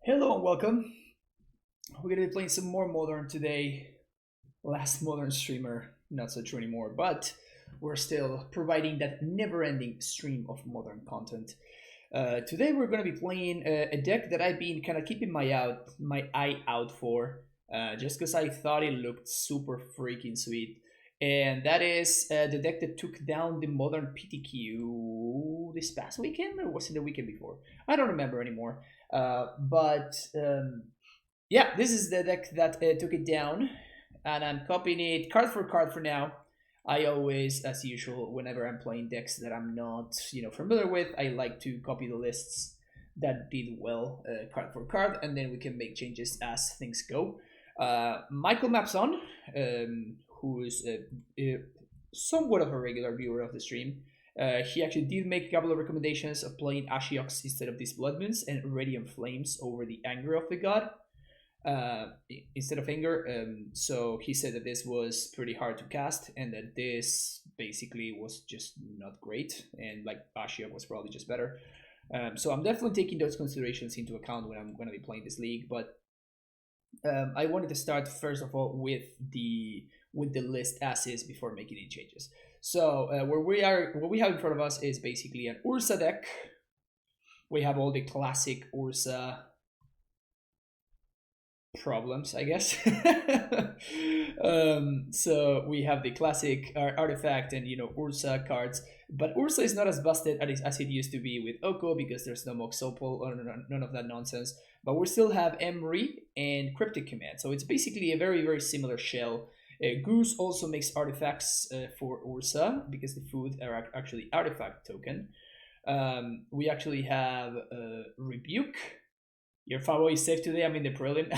Hello and welcome. We're gonna be playing some more Modern today. Last Modern streamer, not so true anymore, but we're still providing that never-ending stream of Modern content. Today we're gonna be playing a deck that I've been kind of keeping my eye out for, just because I thought it looked super freaking sweet. And that is the deck that took down the Modern PTQ this past weekend, or was it the weekend before? I don't remember anymore. But yeah, this is the deck that took it down, and I'm copying it card for card for now. I always, as usual, whenever I'm playing decks that I'm not, familiar with, I like to copy the lists that did well, card for card, and then we can make changes as things go. Michael Mapson, who is somewhat of a regular viewer of the stream, he actually did make a couple of recommendations of playing Ashiox instead of these Blood Moons and Radiant Flames over the Anger of the God instead of Anger. So he said that this was pretty hard to cast and that this basically was just not great, and like Ashiox was probably just better. So I'm definitely taking those considerations into account when I'm going to be playing this league. But I wanted to start first of all with the list as is before making any changes. So what we have in front of us is basically an Ursa deck. We have all the classic Ursa problems, I guess. So we have the classic artifact and Ursa cards, but Ursa is not as busted as it used to be with Oko because there's no Mox Opal or none of that nonsense. But we still have Emery and Cryptic Command, so it's basically a very similar shell. Goose also makes artifacts for Ursa because the food are actually artifact token. We actually have Rebuke. Your Favo is safe today. I'm in the prelim.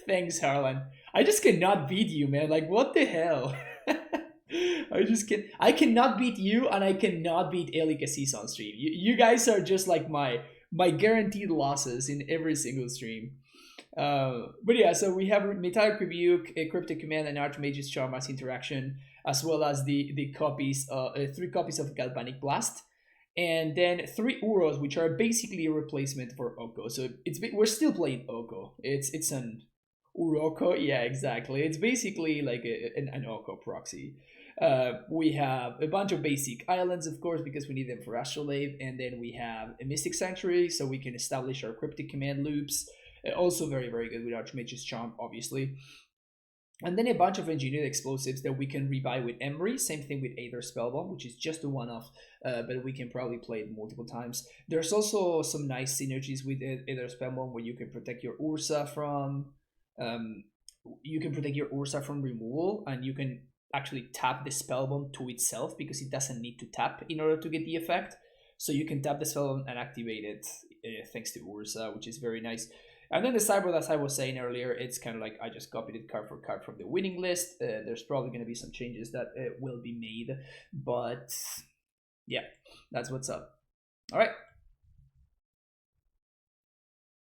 Thanks, Harlan. I just cannot beat you, man. Like, what the hell? I just can. I cannot beat you, and I cannot beat Eli Cassis on stream. You guys are just like my guaranteed losses in every single stream. But yeah, so we have Metallic Rebuke, a Cryptic Command, and Archmage's Charm as interaction, as well as the copies, 3 copies of Galvanic Blast, and then 3 Uros, which are basically a replacement for Oko. So we're still playing Oko. It's an Uroko, yeah, exactly. It's basically like an Oko proxy. We have a bunch of basic islands, of course, because we need them for Astrolabe, and then we have a Mystic Sanctuary, so we can establish our Cryptic Command loops. Also very good with Archmage's Charm, obviously. And then a bunch of engineered explosives that we can rebuy with Emery. Same thing with Aether Spellbomb, which is just a one-off, but we can probably play it multiple times. There's also some nice synergies with Aether Spellbomb where you can protect your Ursa from removal, and you can actually tap the Spellbomb to itself because it doesn't need to tap in order to get the effect. So you can tap the Spellbomb and activate it thanks to Ursa, which is very nice. And then the sideboard, as I was saying earlier, it's kind of like I just copied it card for card from the winning list. There's probably going to be some changes that will be made, but yeah, that's what's up. All right.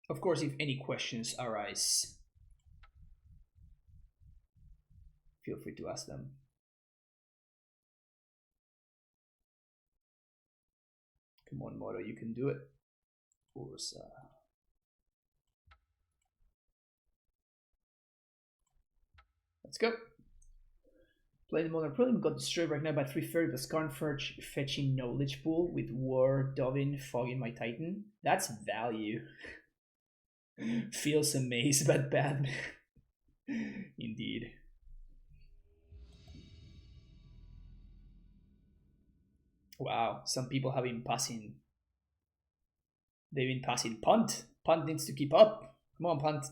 Of course, if any questions arise, feel free to ask them. Come on, Moto, you can do it. Ursa. Let's go. Playing the Modern Prelim, got destroyed right now by 330, but Scarnfurge fetching Knowledge Pool with War, Dovin, fogging my Titan. That's value. Feels amazed, but bad. Indeed. Wow, some people have been passing. They've been passing Punt. Punt needs to keep up. Come on, Punt.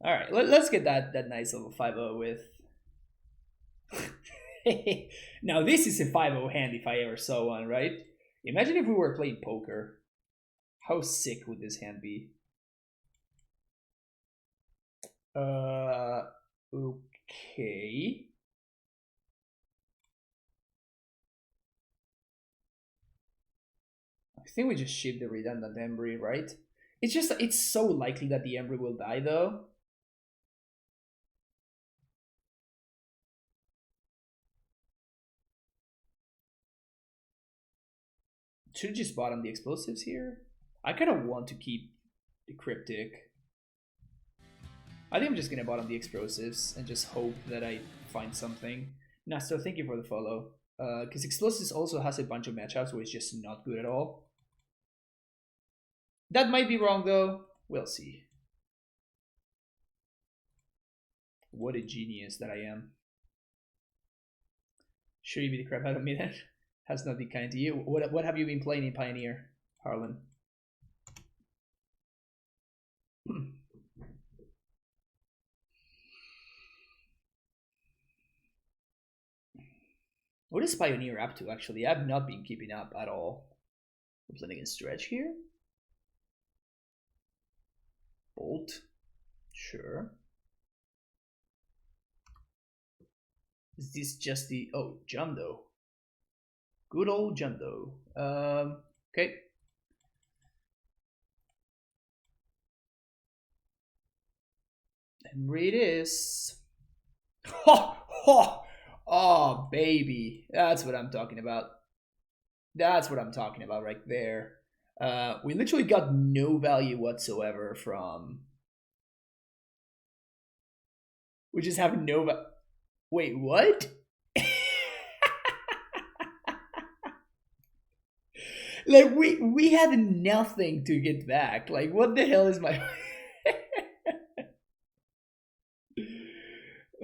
All right, let's get that nice little 5-0 with. Now this is a 5-0 hand if I ever saw one, right? Imagine if we were playing poker. How sick would this hand be? Okay. I think we just ship the redundant Embry, right? It's so likely that the Embry will die though. Should just bottom the explosives here. I kind of want to keep the cryptic. I think I'm just gonna bottom the explosives and just hope that I find something. Nasto, thank you for the follow. Because explosives also has a bunch of matchups where it's just not good at all. That might be wrong though. We'll see. What a genius that I am. Sure, you be the crap out of me then. Has not been kind to you. What have you been playing in Pioneer, Harlan? What is Pioneer up to, actually? I've not been keeping up at all. We're playing against Stretch here. Bolt. Sure. Is this just the... Oh, Jundo. Good old Jundo. Okay. And it is. Ho! Ho! Oh, baby. That's what I'm talking about. That's what I'm talking about right there. We literally got no value whatsoever from... We just have no... Wait, what? Like, we had nothing to get back. Like, what the hell is my...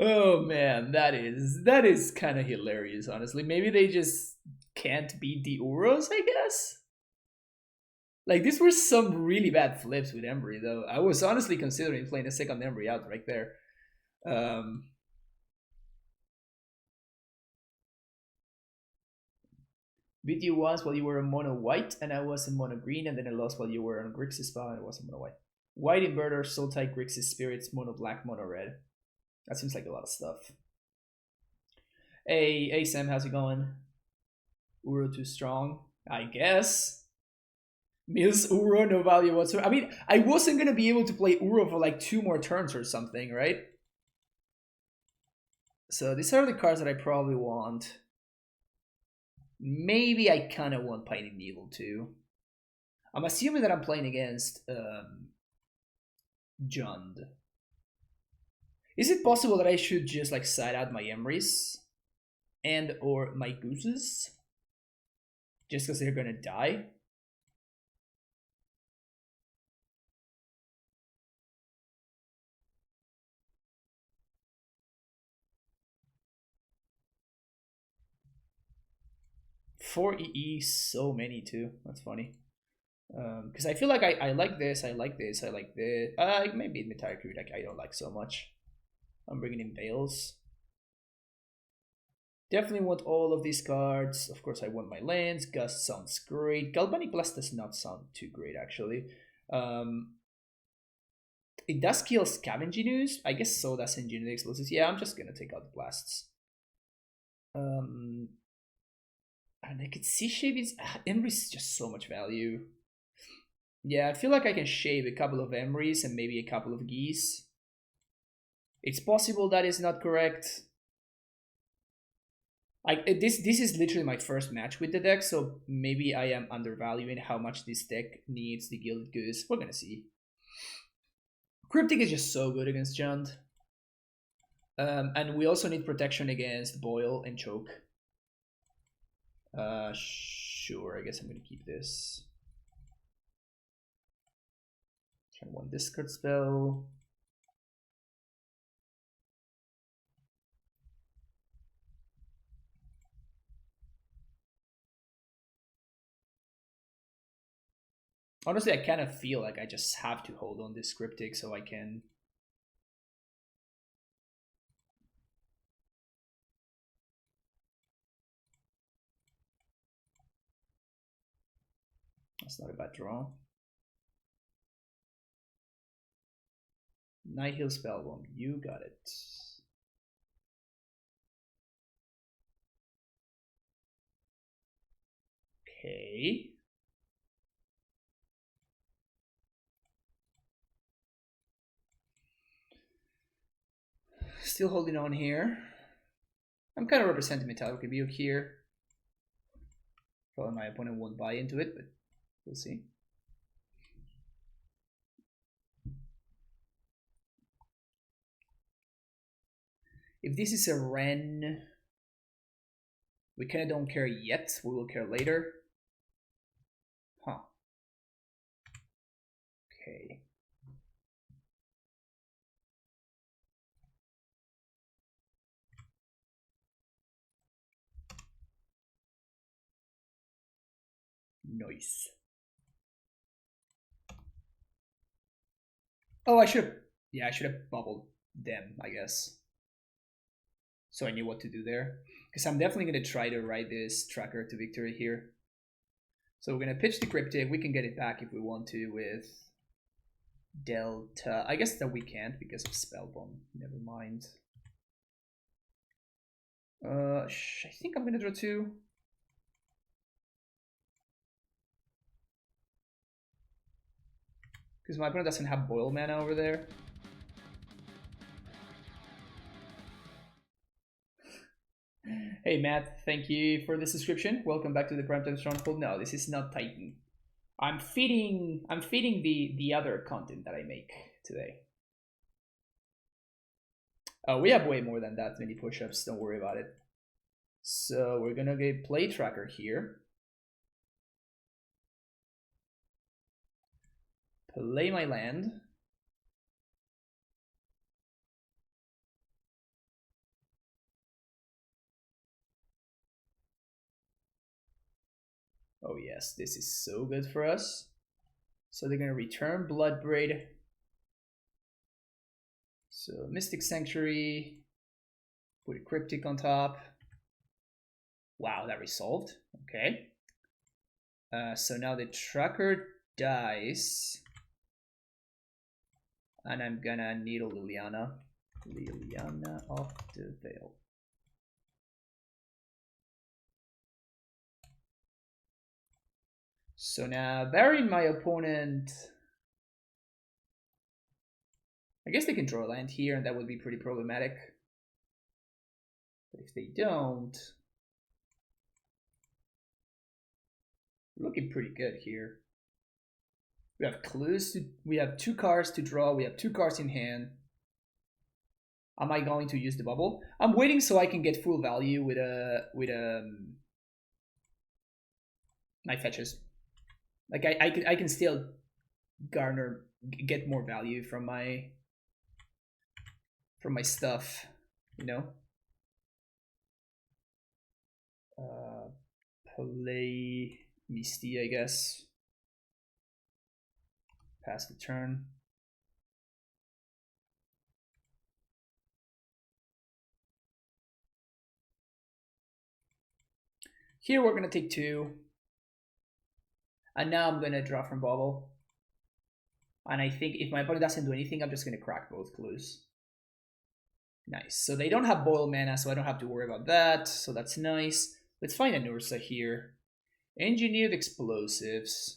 Oh man, that is kind of hilarious, honestly. Maybe they just can't beat the Uros, I guess? Like, these were some really bad flips with Embry, though. I was honestly considering playing a second Embry out right there. Beat you once while you were a mono white, and I was a mono green, and then I lost while you were on Grixis spell, and I was a mono white. White inverter, soul type, Grixis spirits, mono black, mono red. That seems like a lot of stuff. Hey Sam, how's it going? Uro too strong, I guess. Mills Uro, no value whatsoever. I mean, I wasn't gonna be able to play Uro for like 2 more turns or something, right? So these are the cards that I probably want. Maybe I kind of want Pining Needle too. I'm assuming that I'm playing against Jund. Is it possible that I should just like side out my Emrys and or my Gooses just because they're gonna die? Four EE, so many too. That's funny. Because I feel like I like this, I like this, I like this. Maybe Metacrude like I don't like so much. I'm bringing in Veils. Definitely want all of these cards. Of course, I want my lands. Gust sounds great. Galvanic Blast does not sound too great, actually. It does kill Scavenging Ooze. I guess so does Engineering Explosives. Yeah, I'm just gonna take out the blasts. And I could see Shave is... Emrys is just so much value. Yeah, I feel like I can shave a couple of Emrys and maybe a couple of Geese. It's possible that is not correct. Like this is literally my first match with the deck, so maybe I am undervaluing how much this deck needs the Gilded Goose. We're gonna see. Cryptic is just so good against Jund. And we also need protection against Boil and Choke. Sure, I guess I'm gonna keep this. Turn 1 discard spell. Honestly, I kind of feel like I just have to hold on this Cryptic so I can... That's not a bad draw. Nihil Spellbomb, you got it. Okay. Still holding on here. I'm kind of representing Metallic Rebuke here. Probably my opponent won't buy into it, but we'll see. If this is a Ren, we kind of don't care yet. We will care later. Huh. Okay. Nice. Oh, I should have. Yeah, I should have bubbled them, I guess. So I knew what to do there. Because I'm definitely going to try to ride this tracker to victory here. So we're going to pitch the Cryptic. We can get it back if we want to with Delta. I guess that we can't because of Spellbomb. Never mind. I think I'm going to draw 2. Because my opponent doesn't have Boil mana over there. Hey Matt, thank you for the subscription. Welcome back to the Primetime Stronghold. No, this is not Titan. I'm feeding the other content that I make today. Oh, we have way more than that many push-ups, don't worry about it. So we're gonna get play tracker here. Play my land. Oh yes, this is so good for us. So they're gonna return Bloodbraid. So Mystic Sanctuary, put a Cryptic on top. Wow, that resolved. Okay. So now the tracker dies. And I'm gonna needle Liliana. Liliana of the Veil. So now burying my opponent. I guess they can draw a land here and that would be pretty problematic. But if they don't, looking pretty good here. We have clues. We have 2 cards to draw. We have 2 cards in hand. Am I going to use the bubble? I'm waiting so I can get full value with my fetches. Like I can still get more value from my stuff, you know. Play Misty, I guess. Pass the turn. Here we're gonna take 2. And now I'm gonna draw from bubble. And I think if my opponent doesn't do anything, I'm just gonna crack both clues. Nice. So they don't have boil mana, so I don't have to worry about that. So that's nice. Let's find an Ursa here. Engineered explosives.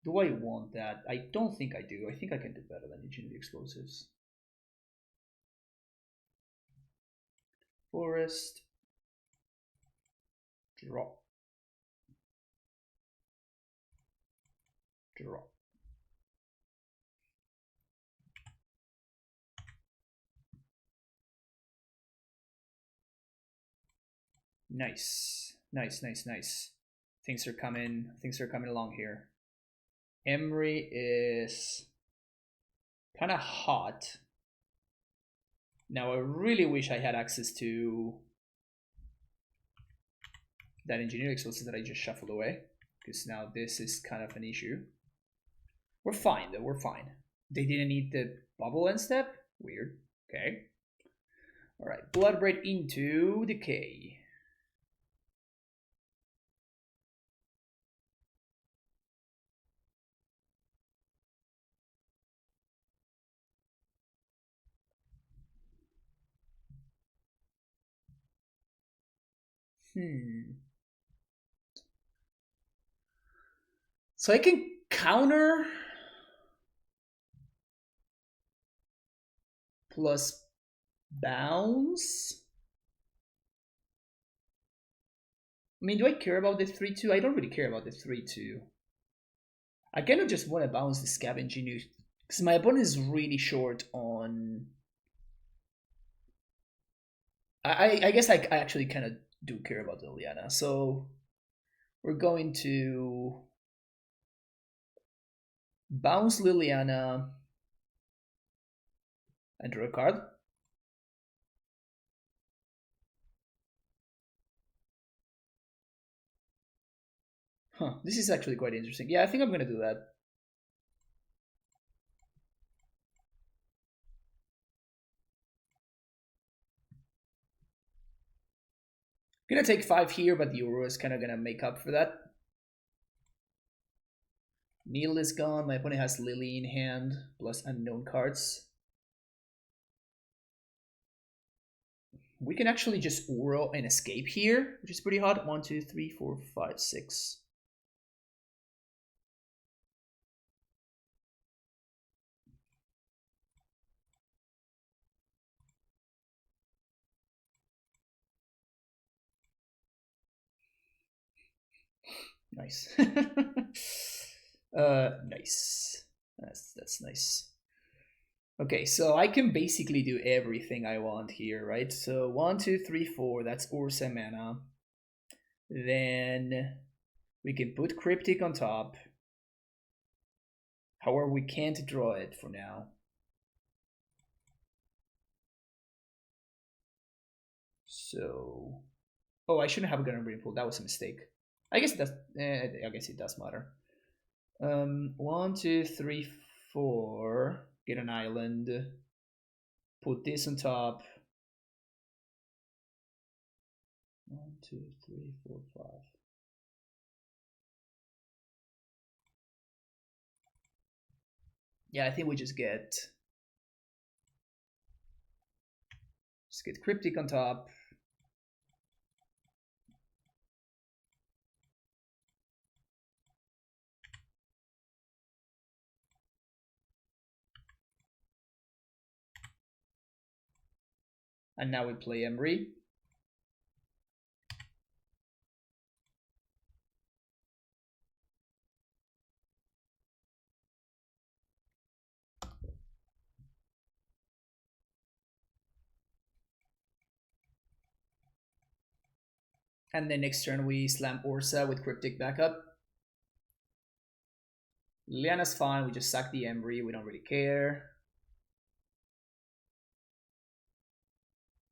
Do I want that? I don't think I do. I think I can do better than engineered explosives. Forest. Drop. Drop. Nice. Nice, nice, nice. Things are coming along here. Emery is kind of hot. Now I really wish I had access to that engineering explosive that I just shuffled away, because now this is kind of an issue. We're fine though, we're fine. They didn't need the bubble end step? Weird. Okay. Alright, Bloodbraid into Decay. So I can counter plus bounce. I mean, do I care about the 3-2? I don't really care about the 3-2. I kind of just want to bounce the Scavenging Ooze because my opponent is really short on. I guess I actually kind of do care about Liliana, so we're going to bounce Liliana and draw a card. Huh, this is actually quite interesting. Yeah, I think I'm gonna do that. I'm gonna take 5 here, but the Uroza is kind of gonna make up for that. Neil is gone. My opponent has Lily in hand, plus unknown cards. We can actually just Uro and escape here, which is pretty hot. 1, 2, 3, 4, 5, 6. Nice. Nice. That's nice. Okay, so I can basically do everything I want here, right? So 1, 2, 3, 4. That's Ursa mana. Then we can put Cryptic on top. However, we can't draw it for now. So, oh, I shouldn't have a Gunner Pool. That was a mistake. I guess that's. I guess it does matter. 1, 2, 3, 4. Get an island. Put this on top. 1, 2, 3, 4, 5. Yeah, I think we just get Cryptic on top. And now we play Emery. And then next turn we slam Ursa with Cryptic backup. Liliana's fine, we just sack the Emery, we don't really care.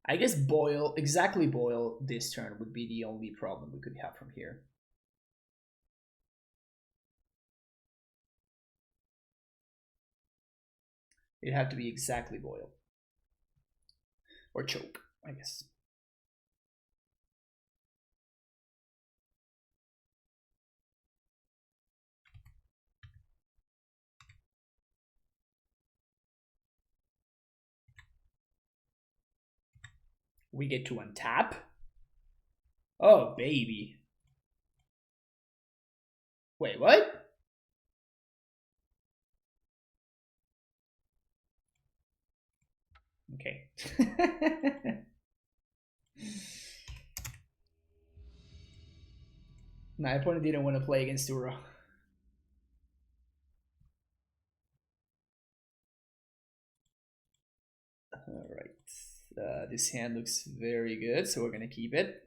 I guess Boil, exactly Boil this turn would be the only problem we could have from here. It'd have to be exactly Boil. Or Choke, I guess. We get to untap. Oh, baby. Wait, what? Okay. My opponent didn't want to play against Uro. Alright. This hand looks very good, so we're going to keep it.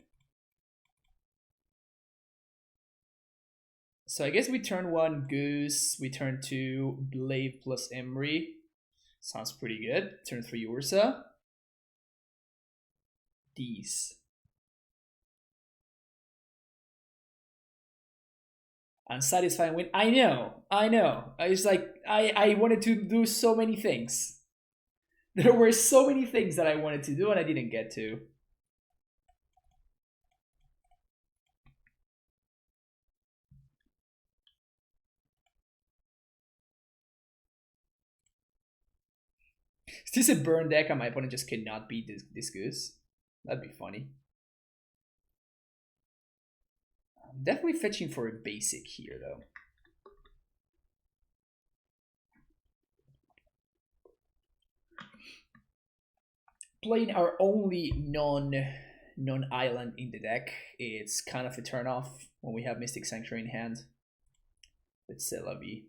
So I guess we turn 1 Goose, we turn 2 Blade plus Emery. Sounds pretty good. Turn 3 Ursa. These. Unsatisfying win. I know. I was like, I wanted to do so many things. There were so many things that I wanted to do and I didn't get to. Is this a burn deck and my opponent just cannot beat this Goose? That'd be funny. I'm definitely fetching for a basic here though. Playing our only non non-island in the deck. It's kind of a turn-off when we have Mystic Sanctuary in hand. But c'est la vie.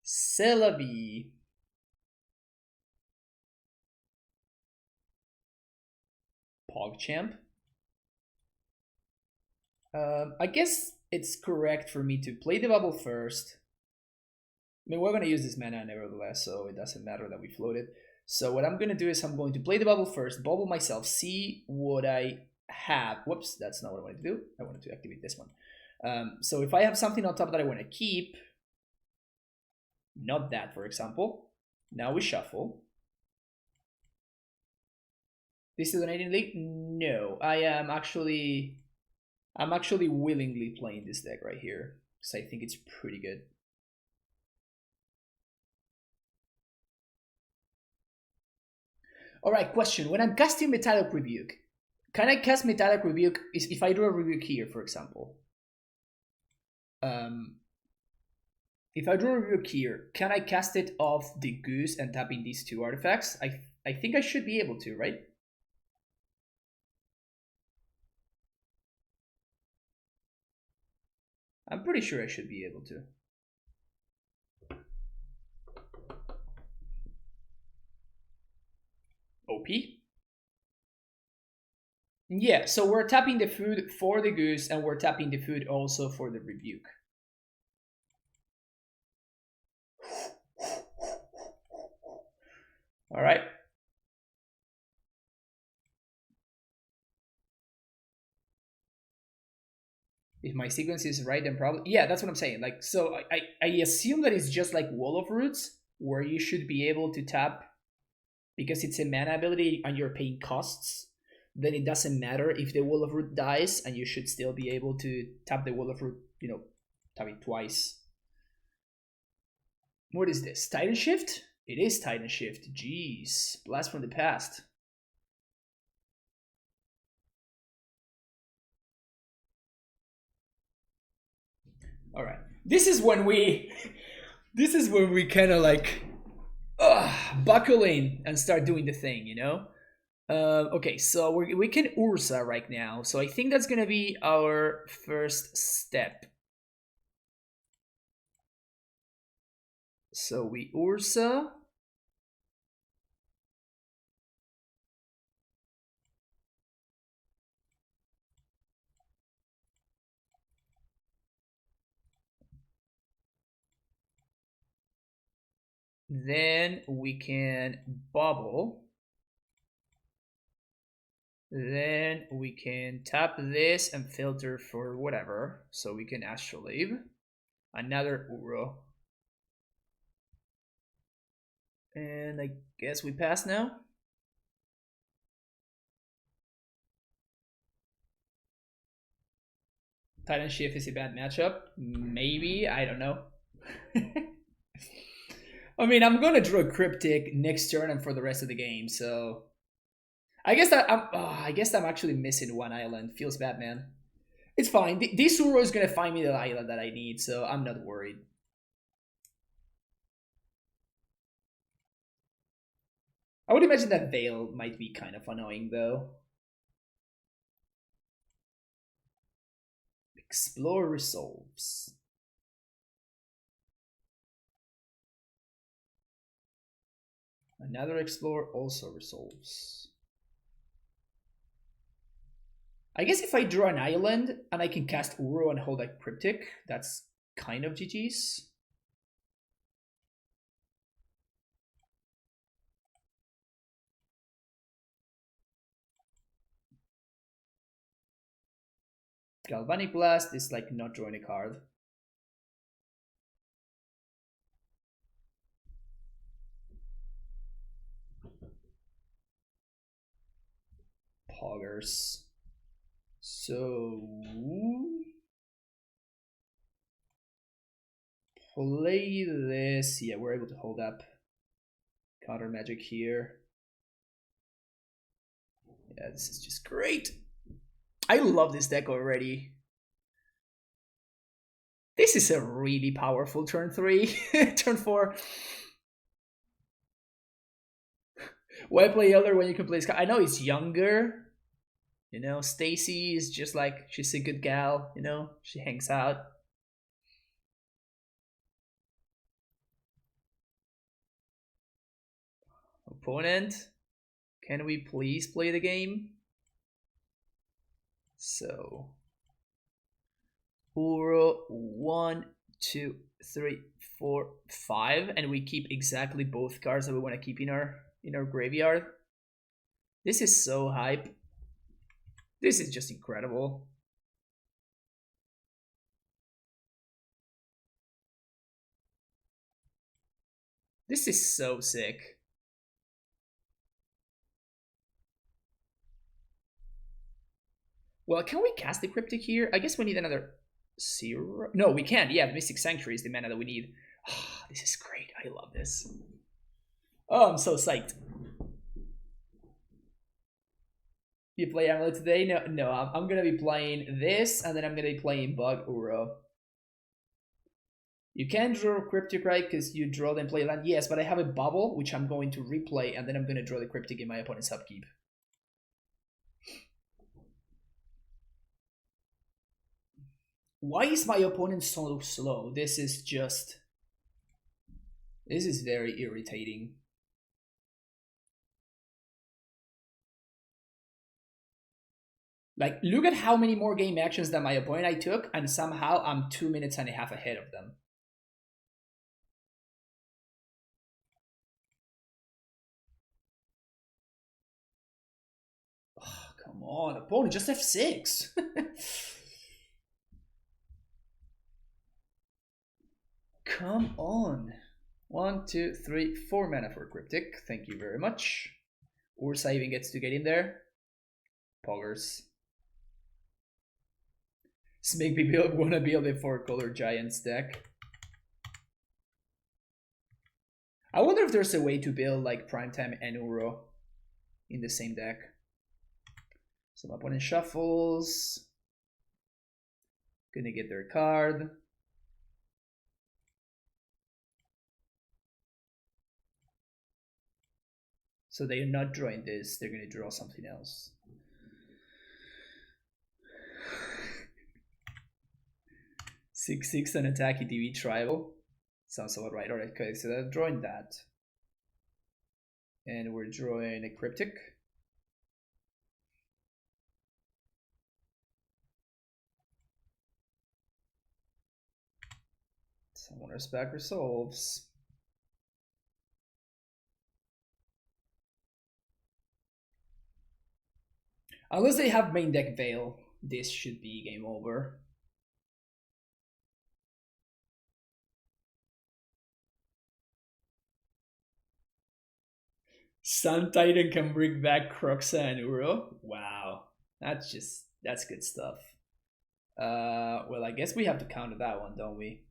C'est la vie. PogChamp. I guess it's correct for me to play the bubble first. I mean, we're going to use this mana nevertheless, so it doesn't matter that we float it. So what I'm going to do is I'm going to play the bubble first, bubble myself, see what I have. Whoops, that's not what I wanted to do. I wanted to activate this one. So if I have something on top that I want to keep, not that, for example, now we shuffle. This is an 18 league? No, I'm actually willingly playing this deck right here because I think it's pretty good. All right, question. When I'm casting Metallic Rebuke, can I cast Metallic Rebuke if I do a Rebuke here, for example? If I draw a Rebuke here, can I cast it off the Goose and tap in these two artifacts? I think I should be able to, right? I'm pretty sure I should be able to. OP? Yeah, so we're tapping the food for the Goose and we're tapping the food also for the Rebuke. All right. If my sequence is right, then probably, yeah, that's what I'm saying. Like, so I assume that it's just like Wall of Roots, where you should be able to tap, because it's a mana ability and you're paying costs, then it doesn't matter if the Wall of Root dies, and you should still be able to tap the Wall of Root, you know, tap it twice. What is this? TitanShift? It is TitanShift. Jeez. Blast from the past. All right. This is when we kind of like buckle in and start doing the thing, you know? Okay, so we can Uroza right now. So I think that's going to be our first step. So we Uroza. Then we can bubble. Then we can tap this and filter for whatever. So we can Astrolabe. Another Uro. And I guess we pass now. TitanShift is a bad matchup. Maybe, I don't know. I mean, I'm gonna draw a Cryptic next turn and for the rest of the game, so I guess that I'm actually missing one island. Feels bad, man. It's fine. This Uro is gonna find me the island that I need, so I'm not worried. I would imagine that Veil might be kind of annoying, though. Explore resolves. Another Explore also resolves. I guess if I draw an island and I can cast Uro and hold a Cryptic, that's kind of GG's. Galvanic Blast is like not drawing a card. Poggers. So play this. Yeah, we're able to hold up counter magic here. Yeah, this is just great. I love this deck already. This is a really powerful turn 3. Turn 4. Why play elder when you can play Sky? I know he's younger. You know, Stacy is just like, she's a good gal, you know, she hangs out. Opponent, can we please play the game? So, Uro, 1, 2, 3, 4, 5, and we keep exactly both cards that we want to keep in our graveyard. This is so hype. This is just incredible. This is so sick. Well, can we cast the Cryptic here? I guess we need another 0. No, we can't. Yeah, Mystic Sanctuary is the mana that we need. Oh, this is great. I love this. Oh, I'm so psyched. You play Amulet today? No, I'm gonna be playing this, and then I'm gonna be playing Bug Uro. You can draw Cryptic, right? Because you draw then play land. Yes, but I have a bubble, which I'm going to replay, and then I'm gonna draw the Cryptic in my opponent's upkeep. Why is my opponent so slow? This is very irritating. Like, look at how many more game actions than my opponent I took, and somehow I'm 2.5 minutes ahead of them. Oh, come on, opponent, just F6. Come on. 1, 2, 3, 4 mana for Cryptic. Thank you very much. Ursa even gets to get in there. Poggers. Simic people wanna build a 4-color Giants deck. I wonder if there's a way to build like Primetime and Uro in the same deck. Some opponent shuffles. Gonna get their card. So they're not drawing this, they're gonna draw something else. Six and attack ETB tribal. Sounds about right. Alright, okay, so they're drawing that. And we're drawing a Cryptic. Summoner's Back resolves. Unless they have main deck Veil, this should be game over. Sun Titan can bring back Croxa and Uro. Wow, that's good stuff. Well, I guess we have to counter that one, don't we?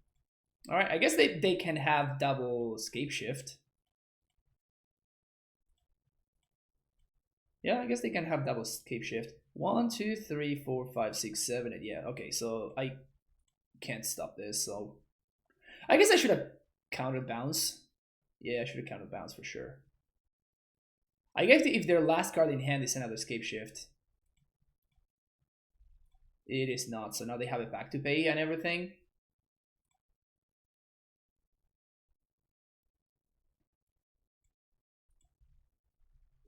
All right, I guess they can have double Scape Shift. Yeah, I guess they can have double Scape Shift. 1, 2, 3, 4, 5, 6, 7, 8. Yeah, okay, so I can't stop this, so I guess I should have countered bounce. Yeah, I should have countered bounce for sure. I guess if their last card in hand is another Scape Shift. It is not, so now they have it back to pay and everything.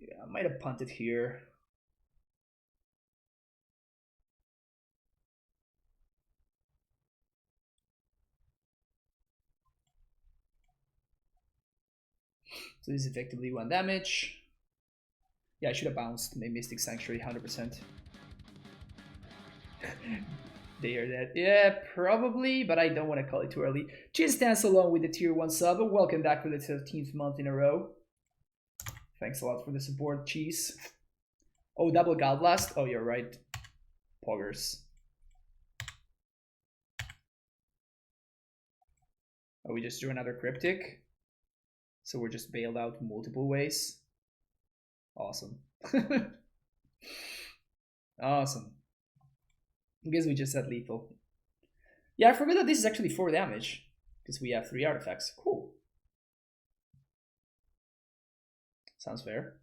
Yeah, I might have punted here. So this is effectively 1 damage. Yeah, I should have bounced my Mystic Sanctuary 100%. They are dead. Yeah, probably, but I don't want to call it too early. Cheers stands along with the tier 1 sub. Welcome back for the 13th month in a row. Thanks a lot for the support, Cheese. Oh, double Godblast? Oh, you're right. Poggers. Oh, we just drew another Cryptic. So we're just bailed out multiple ways. Awesome. Awesome. I guess we just had lethal. Yeah, I forgot that this is actually 4 damage. Because we have 3 artifacts. Cool. Sounds fair.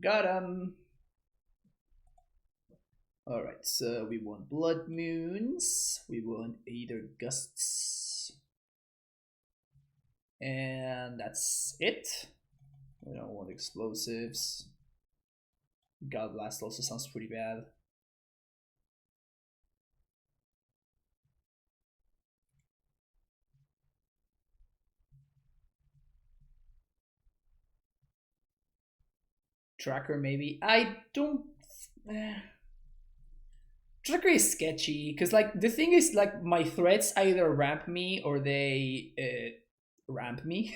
Got him. Alright, so we want Blood Moons. We want Aether Gusts. And that's it. We don't want explosives. God Blast also sounds pretty bad. Tracker maybe. I don't. Tracker is sketchy because like the thing is like my threats either ramp me or they ramp me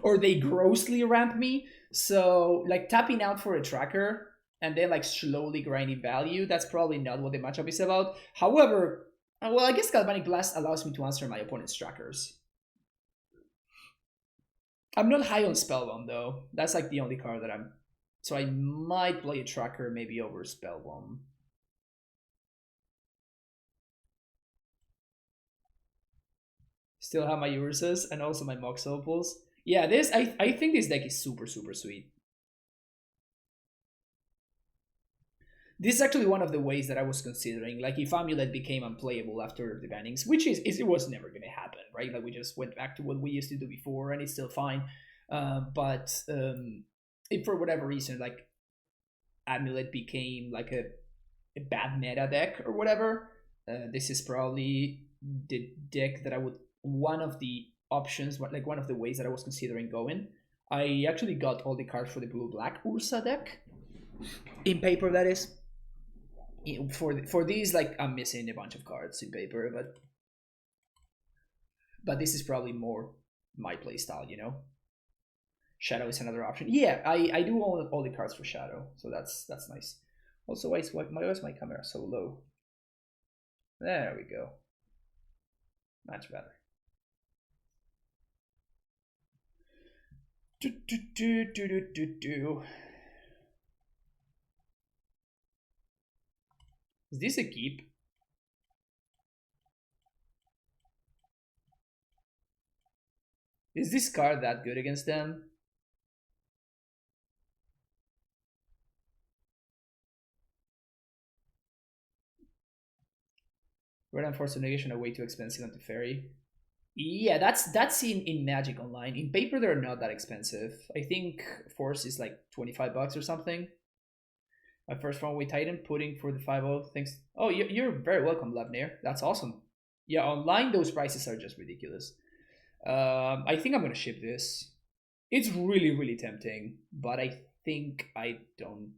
or they grossly ramp me. So like tapping out for a tracker and then like slowly grinding value, that's probably not what the matchup is about. However, well, I guess Galvanic Blast allows me to answer my opponent's trackers. I'm not high on Spellbomb though. That's like the only card that I'm. So I might play a tracker maybe over Spellbomb. Still have my Urosas and also my Mox Opals. Yeah, this I think this deck is super sweet. This is actually one of the ways that I was considering, like if Amulet became unplayable after the bannings, which is it was never going to happen, right? Like we just went back to what we used to do before, and it's still fine. But if for whatever reason, like Amulet became like a bad meta deck or whatever, this is probably the deck that I would one of the options, like one of the ways that I was considering going. I actually got all the cards for the blue black Ursa deck in paper, that is. For these, like I'm missing a bunch of cards in paper, but this is probably more my play style, you know. Shadow is another option. Yeah, I do own all the cards for Shadow, so that's nice. Also, why is my camera so low? There we go. Much better. Is this a keep? Is this card that good against them? Red and Force of Negation are way too expensive on the Fairy. Yeah, that's in Magic Online. In paper, they're not that expensive. I think Force is like $25 or something. My first runway Titan putting for the 5-0. Thanks. Oh, you're very welcome, Levnir. That's awesome. Yeah, online those prices are just ridiculous. I think I'm gonna ship this. It's really tempting, but I think I don't.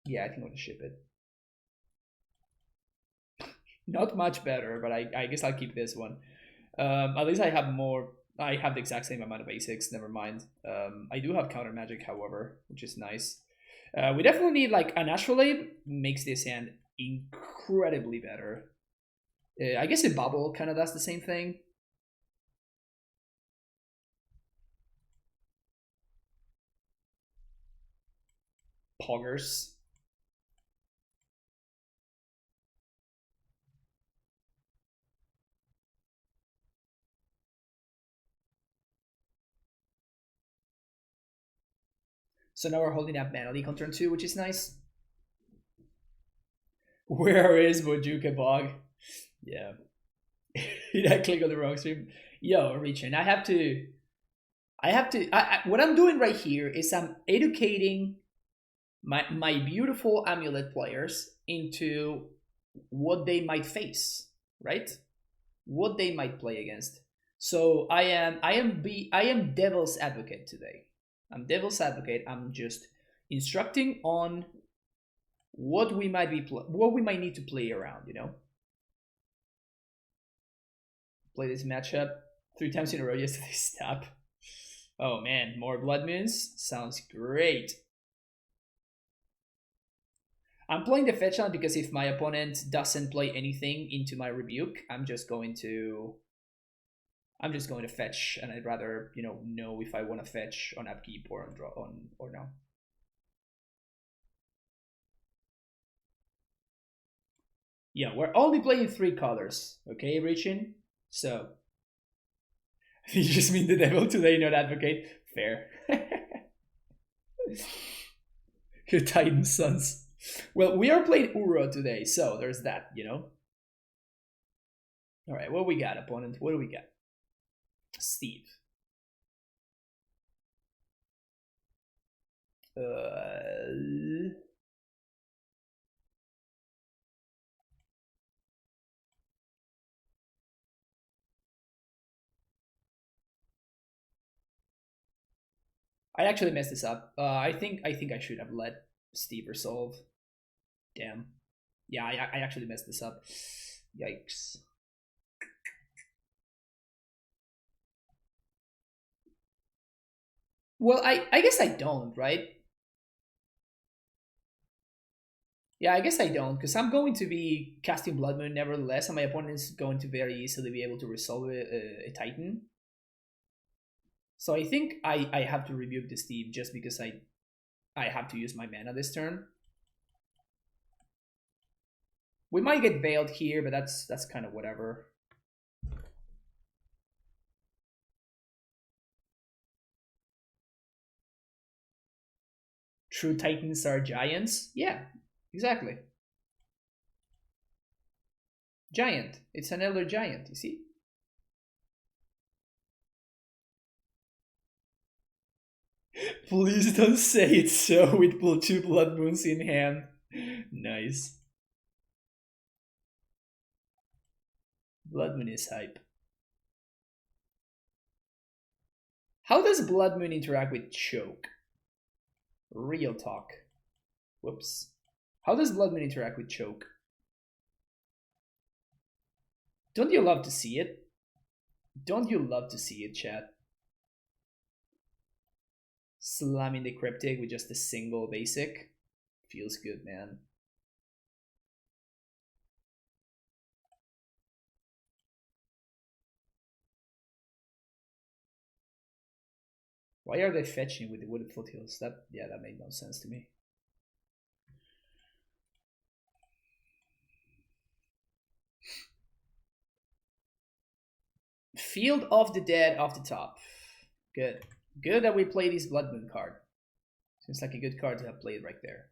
Yeah, I think I'm gonna ship it. Not much better, but I guess I'll keep this one. At least I have more. I have the exact same amount of basics. Never mind. I do have counter magic, however, which is nice. We definitely need like an astrolabe makes this hand incredibly better. I guess a bubble kind of does the same thing. Poggers. So now we're holding up Mana Leak on turn 2, which is nice. Where is Bojuka Bog? Yeah. Did I click on the wrong stream? Yo, Richard, what I'm doing right here is I'm educating my beautiful Amulet players into what they might face, right? What they might play against. So I am devil's advocate today. I'm devil's advocate. I'm just instructing on what we might need to play around, you know. Play this matchup 3 times in a row yesterday. Stop. Oh man, more Blood Moons sounds great. I'm playing the fetch land because if my opponent doesn't play anything into my rebuke, I'm just going to fetch, and I'd rather know if I want to fetch on upkeep or on draw or no. Yeah, we're only playing 3 colors, okay, Richin? So You just mean the devil today, not advocate. Fair. Your Titan sons. Well, we are playing Uro today, so there's that, you know? Alright, what we got, opponent? What do we got? Steve. I actually messed this up. I think I should have let Steve resolve. Damn. Yeah, I actually messed this up. Yikes. Well, I guess I don't, right? Yeah, I guess I don't, because I'm going to be casting Blood Moon nevertheless, and my opponent is going to very easily be able to resolve a Titan. So I think I have to rebuke the Steve just because I have to use my mana this turn. We might get veiled here, but that's kind of whatever. True Titans are giants? Yeah, exactly. Giant. It's an elder giant, you see? Please don't say it so with 2 Blood Moons in hand. Nice. Blood Moon is hype. How does Blood Moon interact with Choke? Real talk. Whoops. How does Blood Moon interact with Choke? Don't you love to see it? Don't you love to see it, chat? Slamming the Cryptic with just a single basic. Feels good, man. Why are they fetching with the Wooded Foothills? That made no sense to me. Field of the Dead off the top. Good. Good that we play this Blood Moon card. Seems like a good card to have played right there.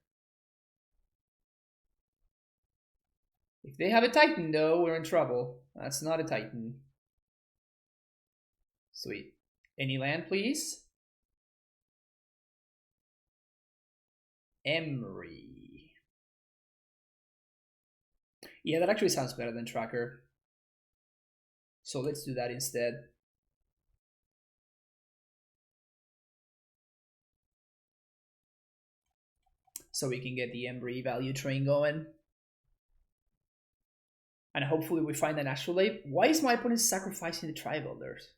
If they have a Titan, though, we're in trouble. That's not a Titan. Sweet. Any land, please? Emery. Yeah, that actually sounds better than Tracker. So let's do that instead. So we can get the Embry value train going. And hopefully we find an Astrolabe. Why is my opponent sacrificing the Tri-Builders?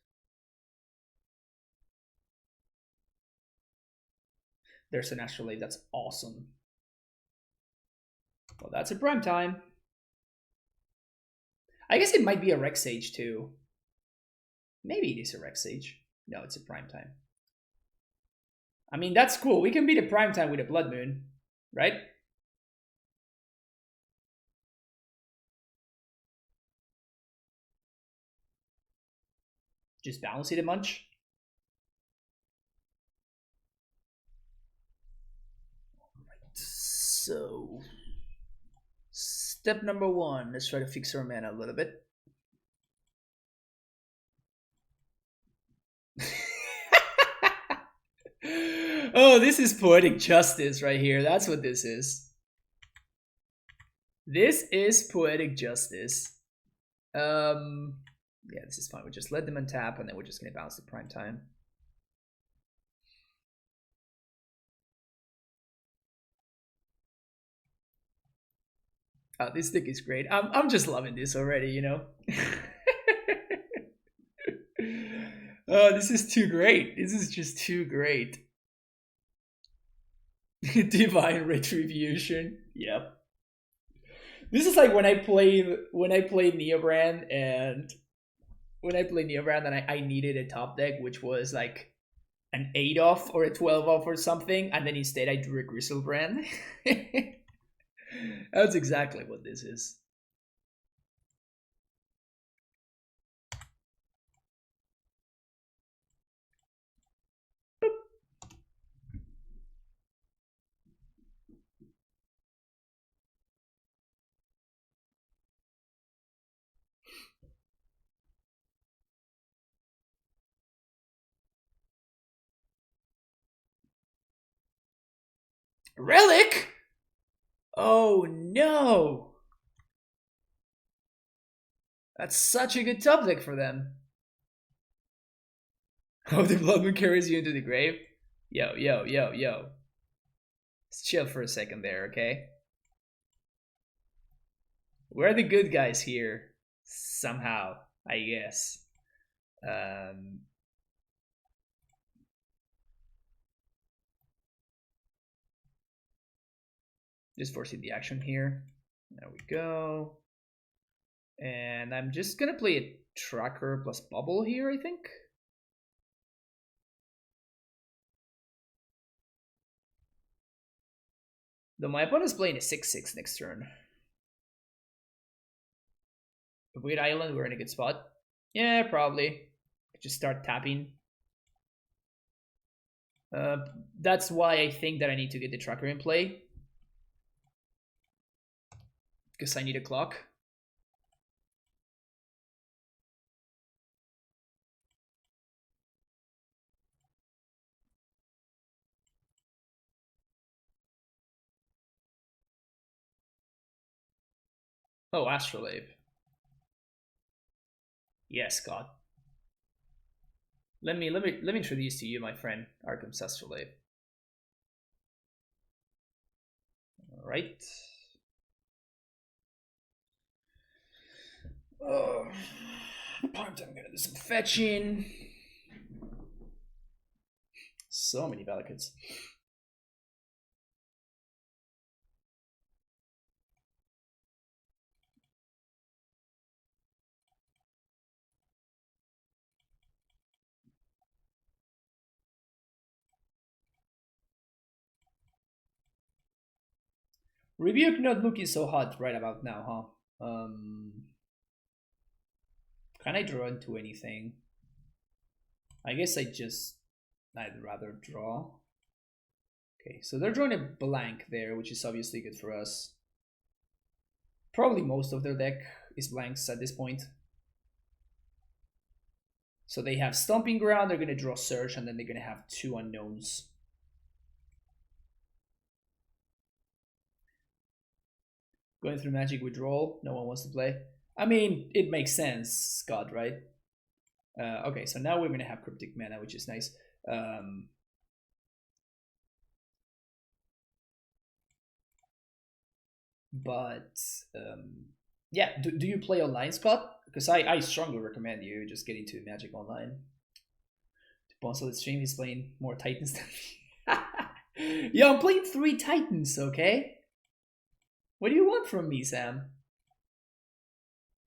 There's an Astrolabe, that's awesome. Well, that's a prime time. I guess it might be a Rex Sage too. Maybe it is a Rex Sage. No, it's a prime time. I mean, that's cool. We can beat a prime time with a Blood Moon, right? Just bounce it a bunch. Alright, so step number 1, let's try to fix our mana a little bit. Oh, this is poetic justice right here. That's what this is. This is poetic justice. Yeah, this is fine. We just let them untap, and then we're just gonna bounce the prime time. Oh, this deck is great. I'm just loving this already, you know. Oh, this is too great. This is just too great. Divine Retribution. Yep. This is like when I played Neobrand and I needed a top deck which was like an 8 off or a 12 off or something, and then instead I drew a Griselbrand. That's exactly what this is. Relic? Oh no! That's such a good top deck for them. Oh, the Blood Moon carries you into the grave? Yo. Let's chill for a second there, okay? We're the good guys here. Somehow, I guess. Just forcing the action here. There we go. And I'm just gonna play a tracker plus bubble here, I think. Though my opponent's playing a 6/6 next turn. Weird Island, we're in a good spot. Yeah, probably. Just start tapping. That's why I think that I need to get the tracker in play. Because I need a clock. Oh, Astrolabe. Yes, God. Let me introduce to you my friend Arkham's Astrolabe. All right. I'm gonna do some fetching. So many Valakutes. Rebuke not looking so hot right about now, huh? Can I draw into anything? I guess I'd rather draw. Okay, so they're drawing a blank there, which is obviously good for us. Probably most of their deck is blanks at this point. So they have Stomping Ground, they're going to draw Search, and then they're going to have 2 unknowns. Going through Magic Withdrawal, no one wants to play. I mean, it makes sense, Scott, right? Okay, so now we're going to have Cryptic Mana, which is nice. Yeah, do you play online, Scott? Because I strongly recommend you just get into Magic Online. Sponsor the stream, he's playing more Titans than me. Yo, I'm playing 3 Titans, okay? What do you want from me, Sam?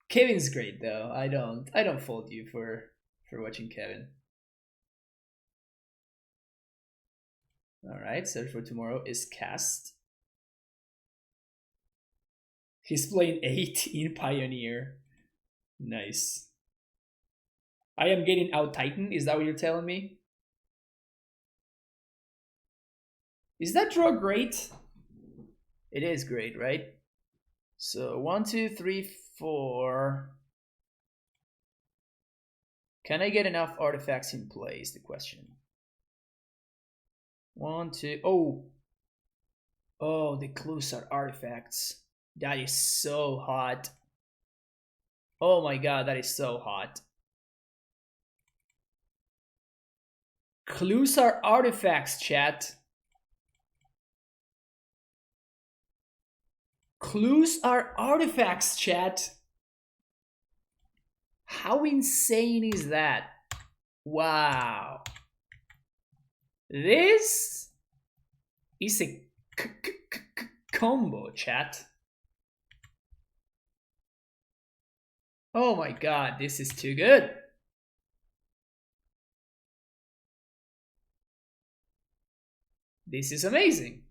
Kevin's great though. I don't fault you for watching Kevin. Alright, Search for Tomorrow is cast. He's playing 8 in Pioneer. Nice. I am getting out Titan, is that what you're telling me? Is that draw great? It is great, right? So 1, 2, 3, 4. Can I get enough artifacts in play is the question. 1, 2. Oh, the clues are artifacts. That is so hot. Oh my god, that is so hot. Clues are artifacts, chat. Clues are artifacts, chat. How insane is that? Wow. This is a combo, chat. Oh my god, this is too good. This is amazing.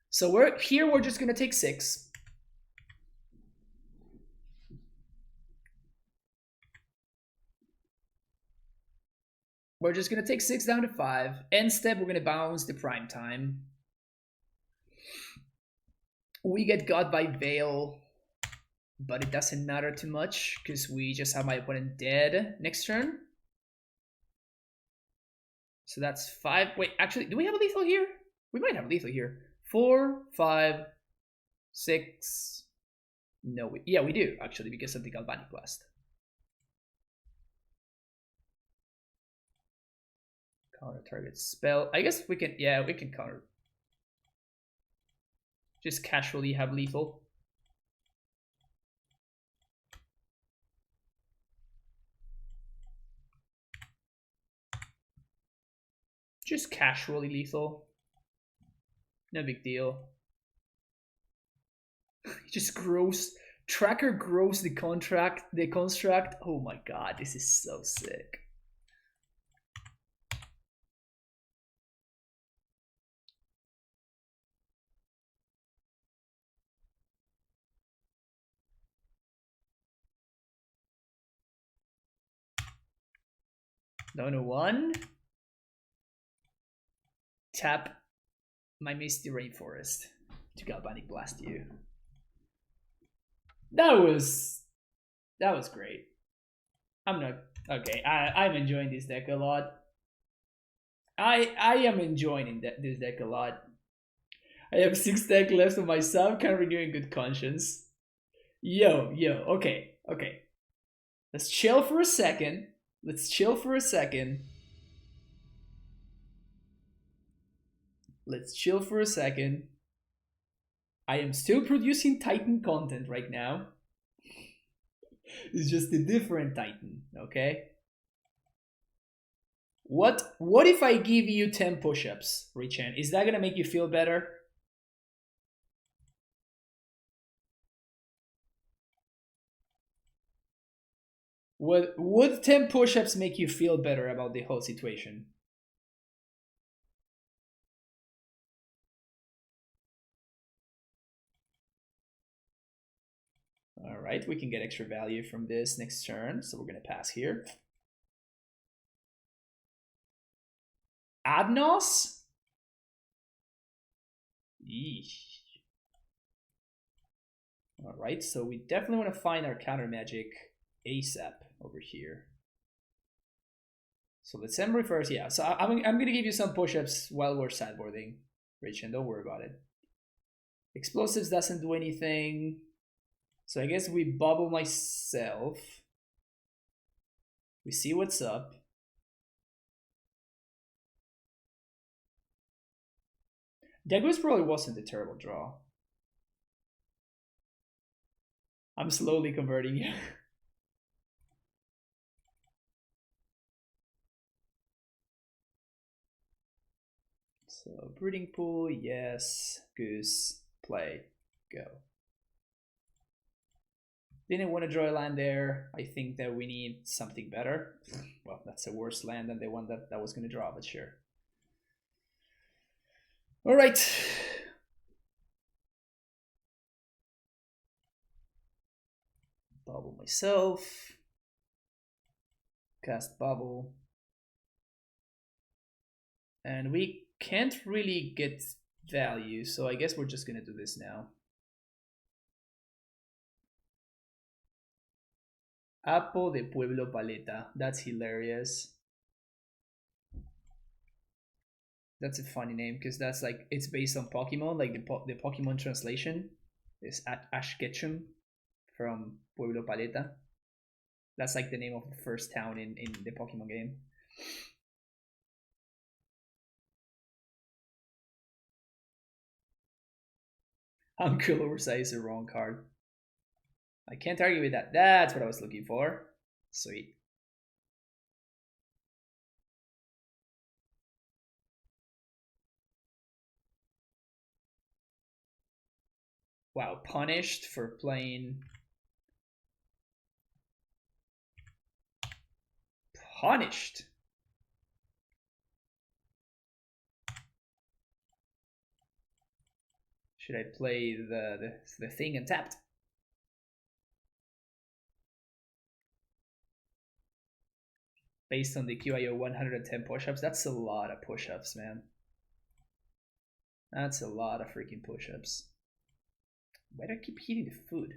So we're just gonna take 6. We're just gonna take 6 down to 5. End step, we're gonna bounce the prime time. We get got by Veil, but it doesn't matter too much because we just have my opponent dead next turn. So that's 5. Wait, actually, do we have a lethal here? We might have a lethal here. 4, 5, 6. No, yeah, we do, actually, because of the Galvanic Blast. Counter target spell. I guess we can, yeah, we can counter. Just casually have lethal. Just casually lethal. No big deal. Just grows. Tracker grows the construct. Oh my god, this is so sick. Dono 1. Tap my Misty Rainforest to Galvanic Blast you. That was great. I'm not okay. I'm enjoying this deck a lot. I am enjoying this deck a lot. I have 6 deck left of myself. Can't renew in good conscience. Yo, okay. Let's chill for a second. Let's chill for a second. I am still producing Titan content right now. It's just a different Titan, okay? What if I give you 10 push-ups, Richan? Is that gonna make you feel better? Would 10 push-ups make you feel better about the whole situation? All right, we can get extra value from this next turn, so we're gonna pass here. Adnos? Yeesh. All right, so we definitely want to find our counter magic ASAP over here. So let's send first. Yeah, so I'm gonna give you some push-ups while we're sideboarding, Rich, and don't worry about it. Explosives doesn't do anything. So I guess we bubble myself. We see what's up. Degus probably wasn't a terrible draw. I'm slowly converting you. So breeding pool, yes. Goose, play, go. Didn't want to draw a land there. I think that we need something better. Well, that's a worse land than the one that was going to draw, but sure. All right. Bubble myself. Cast bubble. And we can't really get value, so I guess we're just going to do this now. Apo de Pueblo Paleta. That's hilarious. That's a funny name because that's like, it's based on Pokemon, like the Pokemon translation is Ash Ketchum from Pueblo Paleta. That's like the name of the first town in the Pokemon game. Uncle Ursa is the wrong card. I can't argue with that. That's what I was looking for. Sweet. Wow, punished for playing. Punished. Should I play the thing and tapped? Based on the QIO 110 push-ups, that's a lot of push-ups, man. That's a lot of freaking push-ups. Why do I keep hitting the food?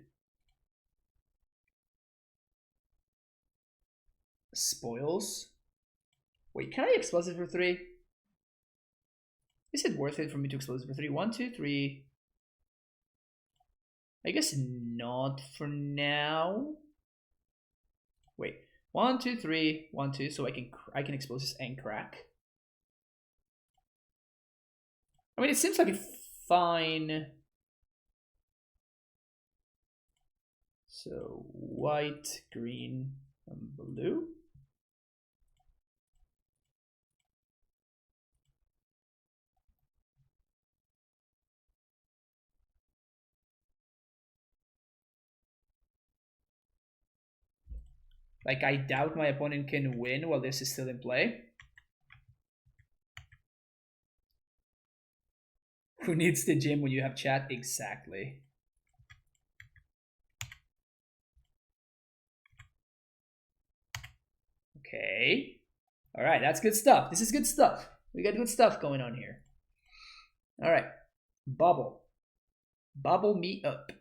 Spoils? Wait, can I explosive for 3? Is it worth it for me to explosive for 3? 1, 2, 3. I guess not for now. Wait, 1, 2, 3, 1, 2. So I can explosive and crack. I mean, it seems like a fine. So white, green, and blue. Like, I doubt my opponent can win while this is still in play. Who needs the gym when you have chat? Exactly. Okay. All right, that's good stuff. This is good stuff. We got good stuff going on here. All right. Bubble. Bubble me up.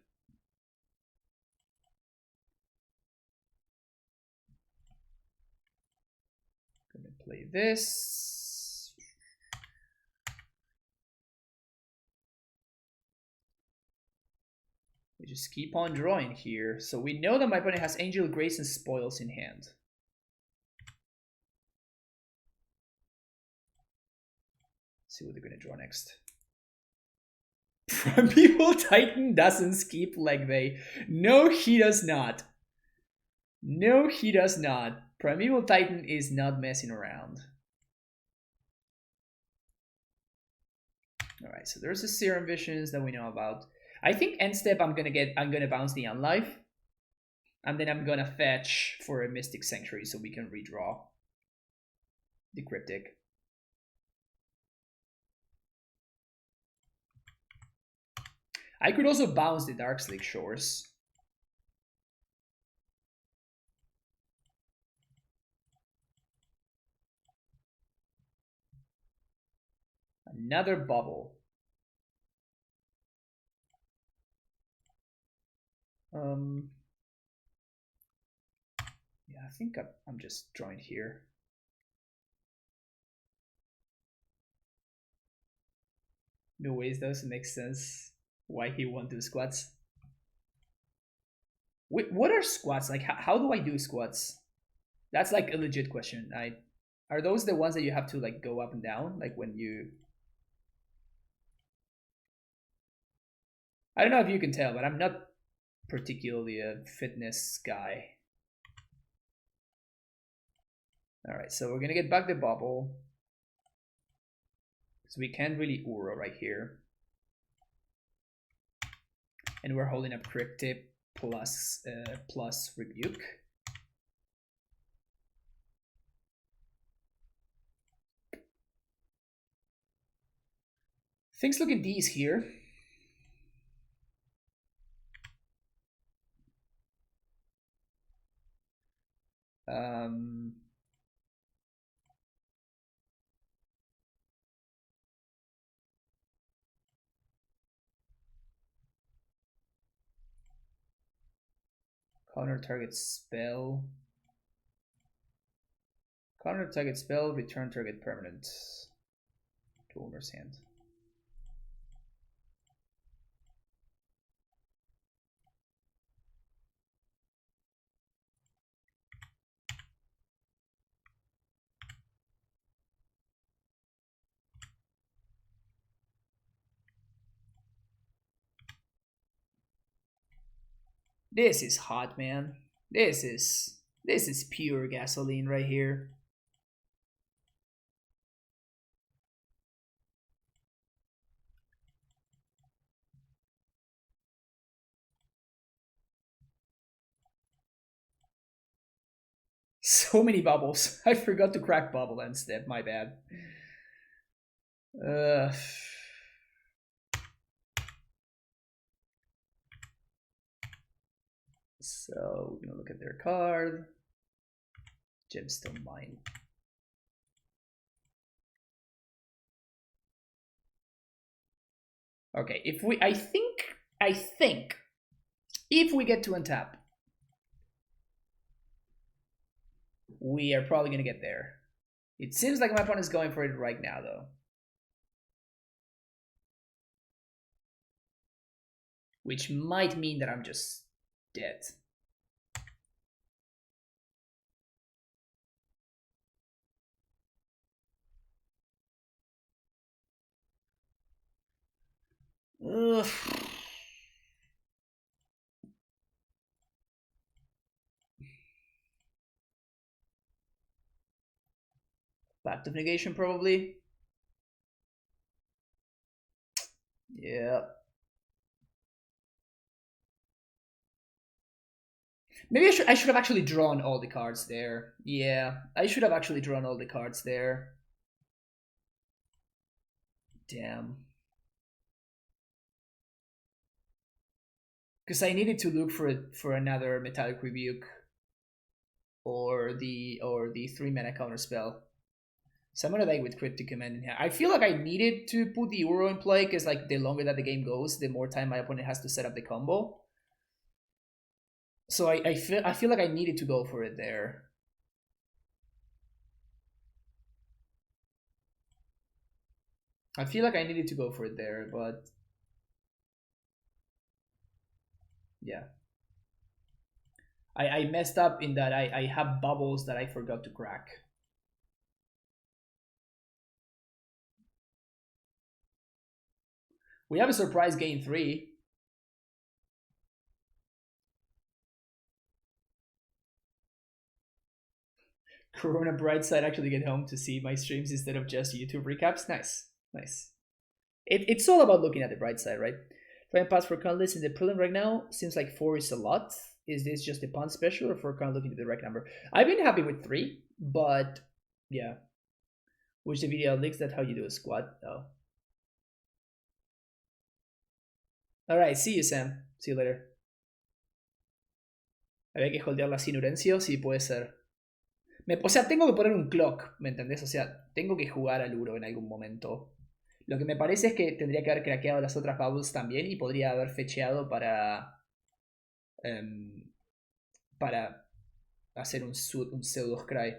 Gonna play this. We just keep on drawing here. So we know that my opponent has Angel Grace and Spoils in hand. Let's see what they're gonna draw next. Primeval Titan doesn't skip like they. No, he does not. No, he does not. Primeval Titan is not messing around. All right, so there's the Serum Visions that we know about. I think end step I'm gonna bounce the Unlife, and then I'm gonna fetch for a Mystic Sanctuary so we can redraw the Cryptic. I could also bounce the Darkslick Shores. Another bubble. Yeah, I think I'm just drawing here. No ways, does it make sense why he won't do squats. Wait, what are squats? Like, how do I do squats? That's like a legit question. Are those the ones that you have to like go up and down? Like when you... I don't know if you can tell, but I'm not particularly a fitness guy. All right, so we're gonna get back the bubble. So we can't really Uro right here. And we're holding up Cryptip plus Rebuke. Things look at these here. Counter target spell. Counter target spell, return target permanent to owner's hand. This is hot, man. This is pure gasoline right here. So many bubbles. I forgot to crack bubble end step, my bad. So we're gonna look at their card. Gemstone Mine. Okay, if we I think if we get to untap, we are probably gonna get there. It seems like my opponent is going for it right now, though. Which might mean that I'm just dead. Ugh. Pact of Negation, probably. Yeah. Maybe I should have actually drawn all the cards there. Yeah, I should have actually drawn all the cards there. Damn. Because I needed to look for another Metallic Rebuke or the 3-mana counter spell. So I'm gonna die with Cryptic Command in here. I feel like I needed to put the Uro in play because like the longer that the game goes, the more time my opponent has to set up the combo. So I feel like I needed to go for it there. I feel like I needed to go for it there, but yeah. I messed up in that I have bubbles that I forgot to crack. We have a surprise game 3. Corona Brightside actually get home to see my streams instead of just YouTube recaps. Nice. Nice. It's all about looking at the bright side, right? Try and pass for countless in the prelim right now. Seems like 4 is a lot. Is this just a punt special or for count looking at the right number? I've been happy with 3, but yeah. Which the video links that how you do a squat. Oh. Alright, see you, Sam. See you later. Había que holdearla sin Urencio, sí puede ser. O sea, tengo que poner un clock, ¿me entendés? O sea, tengo que jugar al Uro en algún momento. Lo que me parece es que tendría que haber craqueado las otras bubbles también y podría haber fecheado para hacer un pseudo scry.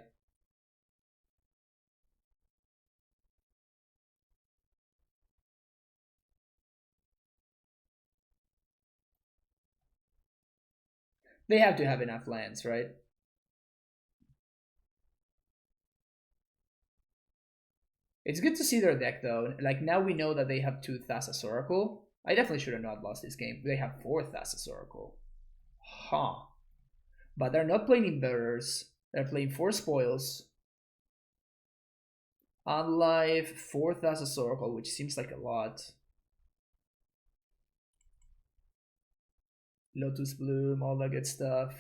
They have to have enough lands, right? It's good to see their deck though. Like now we know that they have 2 Thassa's Oracle. I definitely should have not lost this game. They have 4 Thassa's Oracle. Huh. But they're not playing Inverters. They're playing 4 Spoils. Unlive, 4 Thassa's Oracle, which seems like a lot. Lotus Bloom, all that good stuff.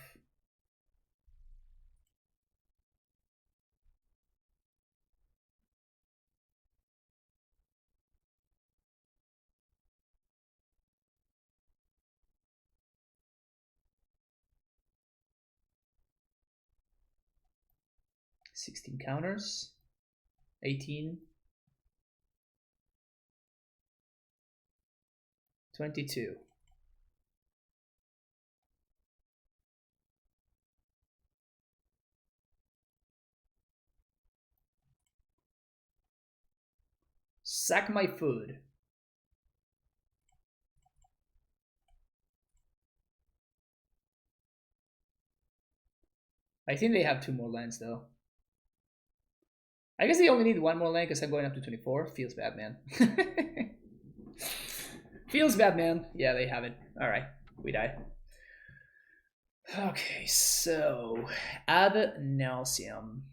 $16 counters. 18. 22. Sack my food. I think they have 2 more lands though. I guess they only need 1 more land because I'm going up to 24. Feels bad, man. Feels bad, man. Yeah, they have it. Alright, we die. Okay, so add Nauseam.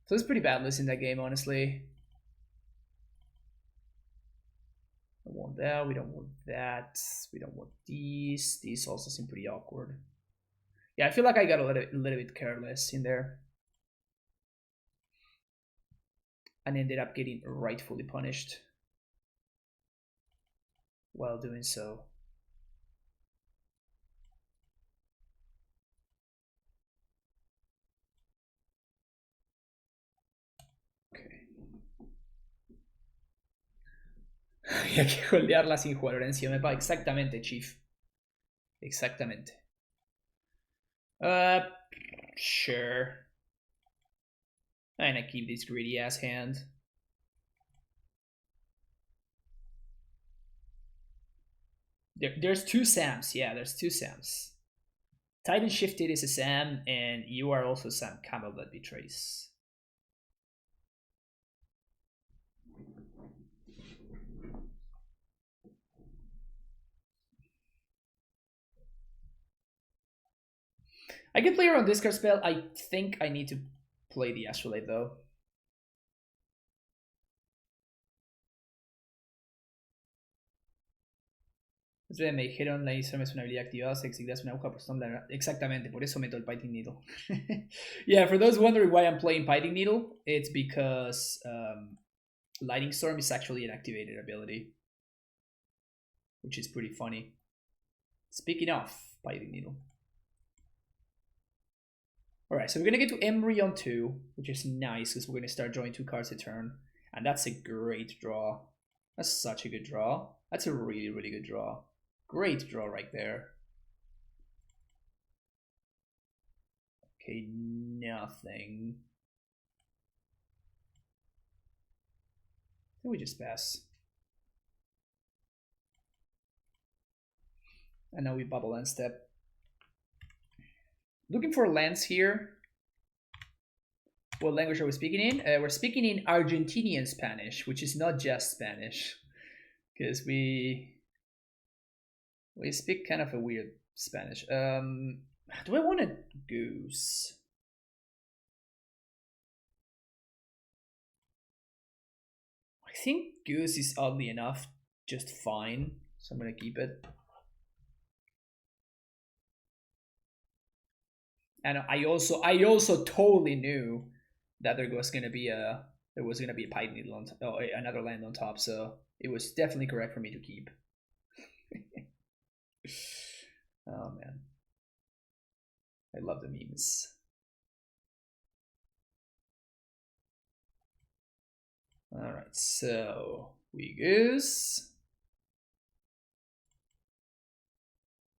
So it's pretty bad losing that game, honestly. I don't want that, we don't want that, we don't want these. These also seem pretty awkward. Yeah, I feel like I got a little bit careless in there. And ended up getting rightfully punished while doing so. Había que holdearla sin jugar Orencio. Me parece exactamente, Chief. Exactamente. Sure. And I keep this greedy ass hand. There's two Sams. Yeah, there's two Sams. TitanShifted is a Sam, and you are also Sam Camel that betrays. I can play around discard spell. I think I need to play the Astrolabe though. Me dijeron la Nauseam es una habilidad activada, se exilias una aguja por Storm. Exactamente, por eso meto el Biting Needle. Yeah, for those wondering why I'm playing Biting Needle, it's because Lightning Storm is actually an activated ability, which is pretty funny. Speaking of Biting Needle. Alright, so we're going to get to Emery on 2, which is nice because we're going to start drawing 2 cards a turn. And that's a great draw. That's such a good draw. That's a really, really good draw. Great draw right there. Okay, nothing. I think we just pass. And now we bubble and step. Looking for lands here. What language are we speaking in? We're speaking in Argentinian Spanish, which is not just Spanish. Because we speak kind of a weird Spanish. Do I want a goose? I think goose is oddly enough just fine, so I'm gonna keep it. And I also totally knew that there was gonna be a Pipe Needle on another land on top, so it was definitely correct for me to keep. Oh man, I love the memes. All right, so we goose,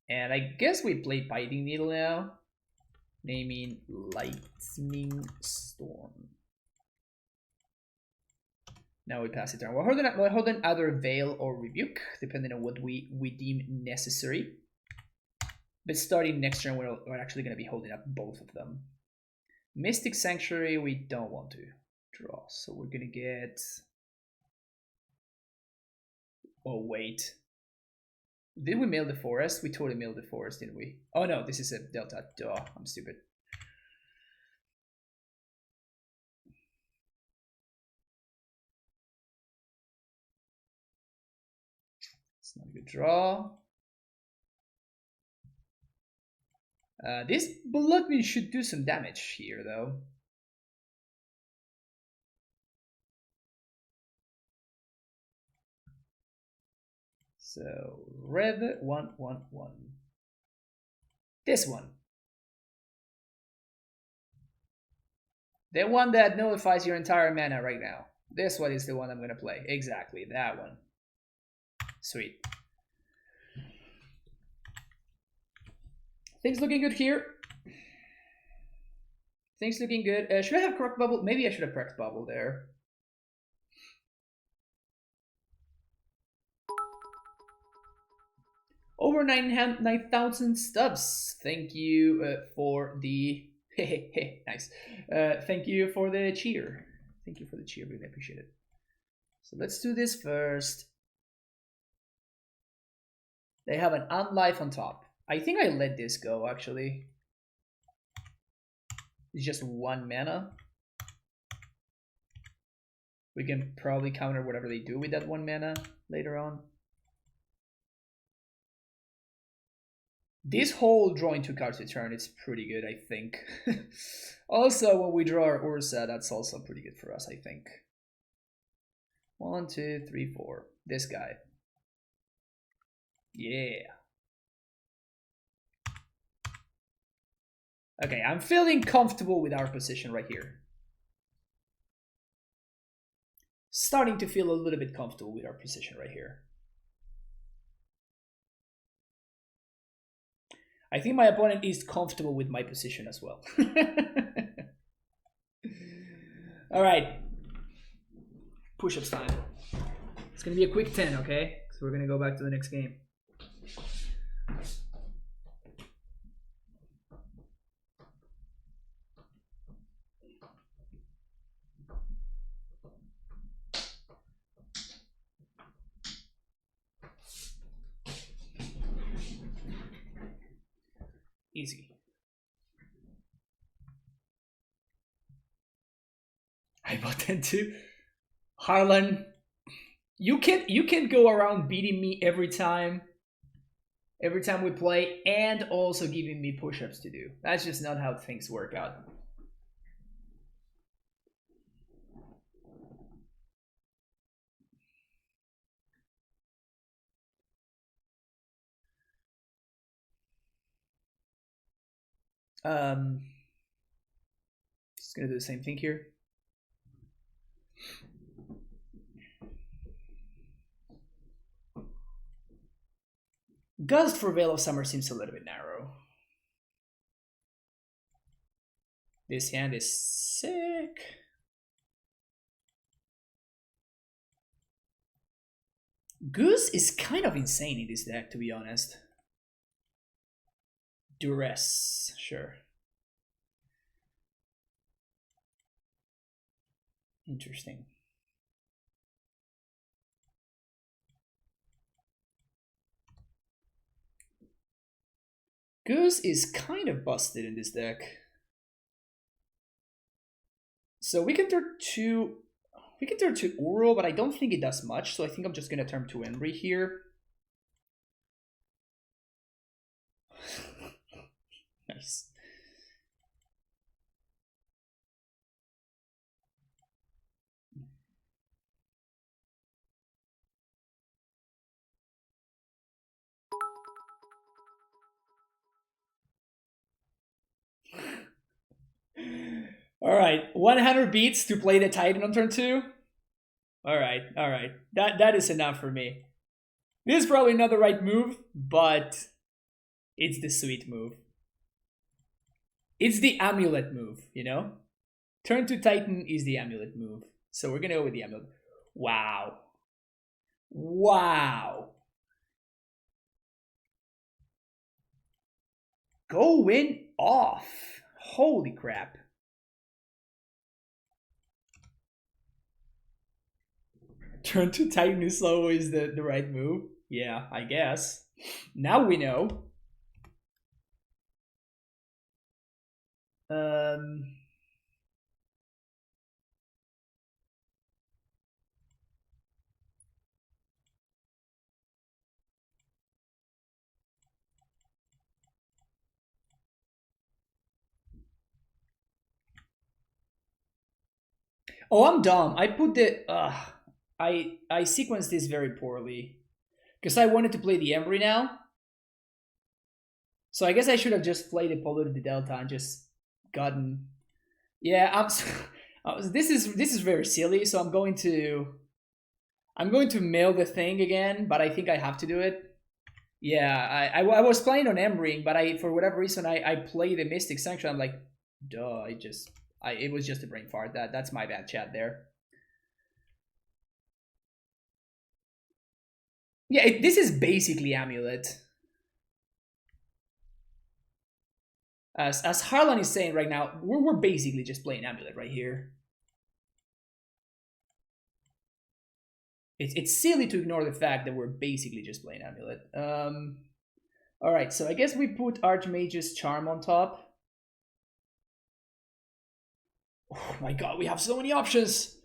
and I guess we played Biting Needle now, naming Lightning Storm. Now we pass it turn. We're holding either Veil or Rebuke, depending on what we deem necessary. But starting next turn, we're actually going to be holding up both of them. Mystic Sanctuary, we don't want to draw, so we're going to get... Oh, wait. Did we mail the forest? We totally mailed the forest, didn't we? Oh no, this is a Delta. Duh, I'm stupid. It's not a good draw. This Blood Moon should do some damage here, though. So, red 1/1/1. This one. The one that nullifies your entire mana right now. This one is the one I'm going to play. Exactly, that one. Sweet. Things looking good here. Things looking good. Should I have Correct Bubble? Maybe I should have Correct Bubble there. Over 9,000 stubs. Thank you for the... nice. Thank you for the cheer. Thank you for the cheer. Really appreciate it. So let's do this first. They have an Unlife on top. I think I let this go, actually. It's just 1 mana. We can probably counter whatever they do with that 1 mana later on. This whole drawing 2 cards a turn is pretty good, I think. Also, when we draw our Uroza, that's also pretty good for us, I think. 1, 2, 3, 4. This guy. Yeah. Okay, I'm feeling comfortable with our position right here. Starting to feel a little bit comfortable with our position right here. I think my opponent is comfortable with my position as well. All right. Push-ups time. It's gonna be a quick 10, okay? So we're gonna go back to the next game. Easy. I bought 10 too. Harlan, you can't go around beating me every time we play and also giving me push-ups to do. That's just not how things work out. Just gonna do the same thing here. Gust for Veil of Summer seems a little bit narrow. This hand is sick. Goose is kind of insane in this deck, to be honest. Duress, sure. Interesting. Goose is kind of busted in this deck. So we can turn to Uro, but I don't think it does much, so I think I'm just gonna turn to Embry here. Nice. All right, 100 beats to play the Titan on turn 2. All right. That is enough for me. This is probably not the right move, but it's the sweet move. It's the amulet move, you know? Turn to Titan is the amulet move. So we're gonna go with the amulet. Wow. Going off. Holy crap. Turn to Titan is always the right move. Yeah, I guess. Now we know. Oh, I'm dumb. I put the I sequenced this very poorly because I wanted to play the Embry now. So I guess I should have just played the Polluted the Delta and just gotten. Yeah, this is very silly. So I'm going to mail the thing again, but I think I have to do it. Yeah, I was playing on Embry, but for whatever reason I play the Mystic Sanctuary. I'm like, duh. It was just a brain fart. That's my bad, chat there. Yeah, this is basically Amulet. As Harlan is saying right now, we're basically just playing Amulet right here. It's silly to ignore the fact that we're basically just playing Amulet. All right, so I guess we put Archmage's Charm on top. Oh my god, we have so many options.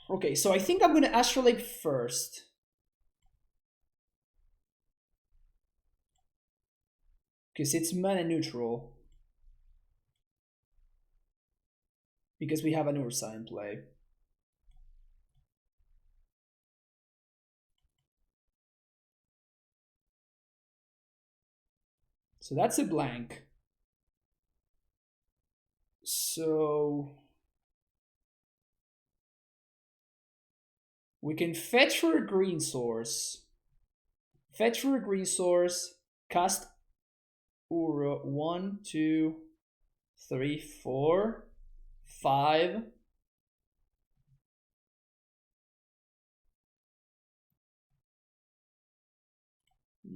Okay, so I think I'm gonna Astrolabe first. Because it's mana neutral. Because we have an Ursa in play. So that's a blank. So we can fetch for a green source. Fetch for a green source. Cast Uro 1, 2, 3, 4, 5.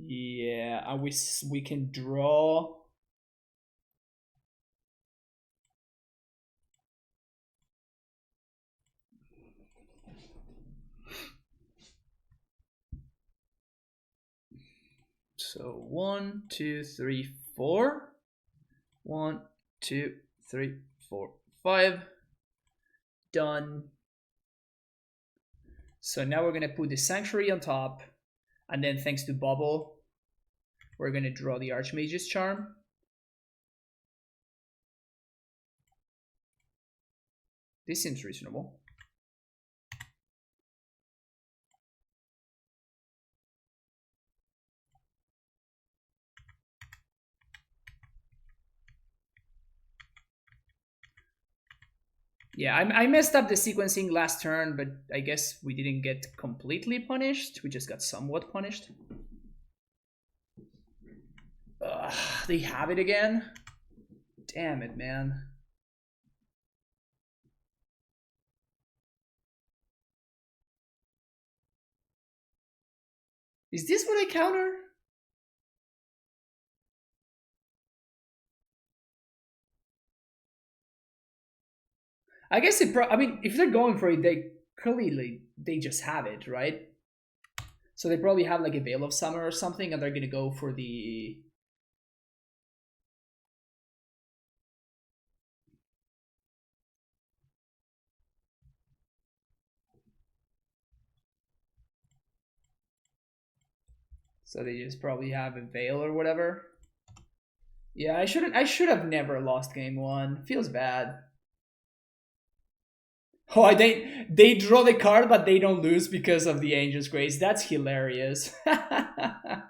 Yeah, and we can draw. So 1, 2, 3, 4. 1, 2, 3, 4, 5. Done. So now we're gonna put the Sanctuary on top, and then thanks to Bubble, we're gonna draw the Archmage's Charm. This seems reasonable. Yeah, I messed up the sequencing last turn, but I guess we didn't get completely punished. We just got somewhat punished. Ugh, they have it again? Damn it, man. Is this what I counter? I guess I mean, if they're going for it, they clearly they just have it, right? So they probably have like a Veil of Summer or something, and they're gonna go for the. So they just probably have a Veil or whatever. Yeah, I should have never lost game 1. Feels bad. Oh, they draw the card, but they don't lose because of the Angel's Grace. That's hilarious. Oh,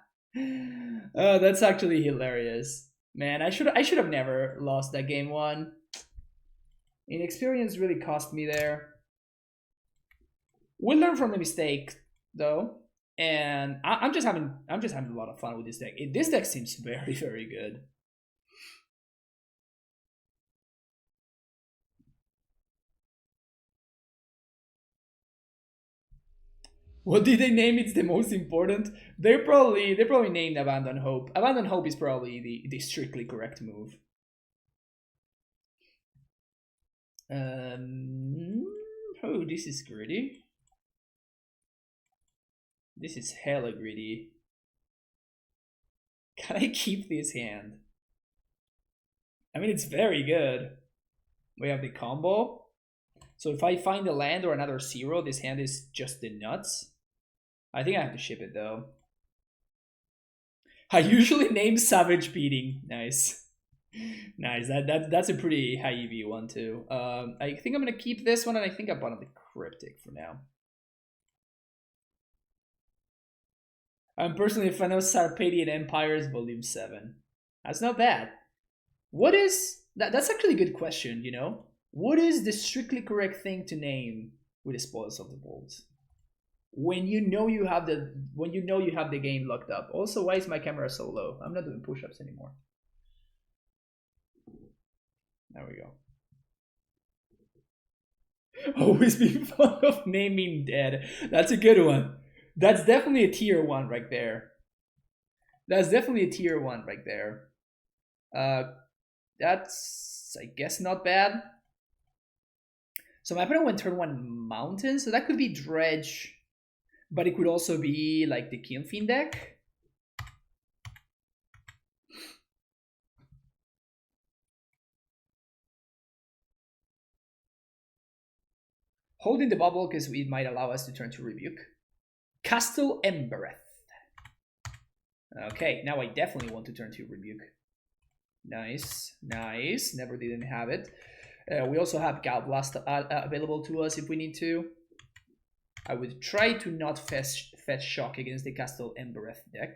that's actually hilarious, man. I should have never lost that game 1. Inexperience really cost me there. We'll learn from the mistake though, and I'm just having a lot of fun with this deck. This deck seems very good. What did they name? It's the most important. They probably named Abandon Hope. Abandon Hope is probably the strictly correct move. Oh, this is greedy. This is hella greedy. Can I keep this hand? I mean, it's very good. We have the combo. So if I find a land or another 0, this hand is just the nuts. I think I have to ship it though. I usually name Savage Beating. Nice. Nice. That's a pretty high EV one too. I think I'm gonna keep this one, and I think I'm bottom the Cryptic for now. I'm personally a fan of Sarpadian Empires Volume 7. That's not bad. What is that's actually a good question, you know? What is the strictly correct thing to name with the Spoils of the Vault? When you know you have the game locked up. Also, why is my camera so low? I'm not doing push-ups anymore. There we go. Always be fond of naming dead. That's a good one. That's definitely a tier 1 right there. That's definitely a tier 1 right there. That's, I guess, not bad. So my opponent went turn 1 Mountain, so that could be Dredge, but it could also be like the Kilnfiend deck. Holding the bubble because it might allow us to turn to Rebuke. Castle Embereth. Okay, now I definitely want to turn to Rebuke. Nice, nice. Never didn't have it. We also have Galblast available to us if we need to. I would try to not fetch Shock against the Castle Embereth deck.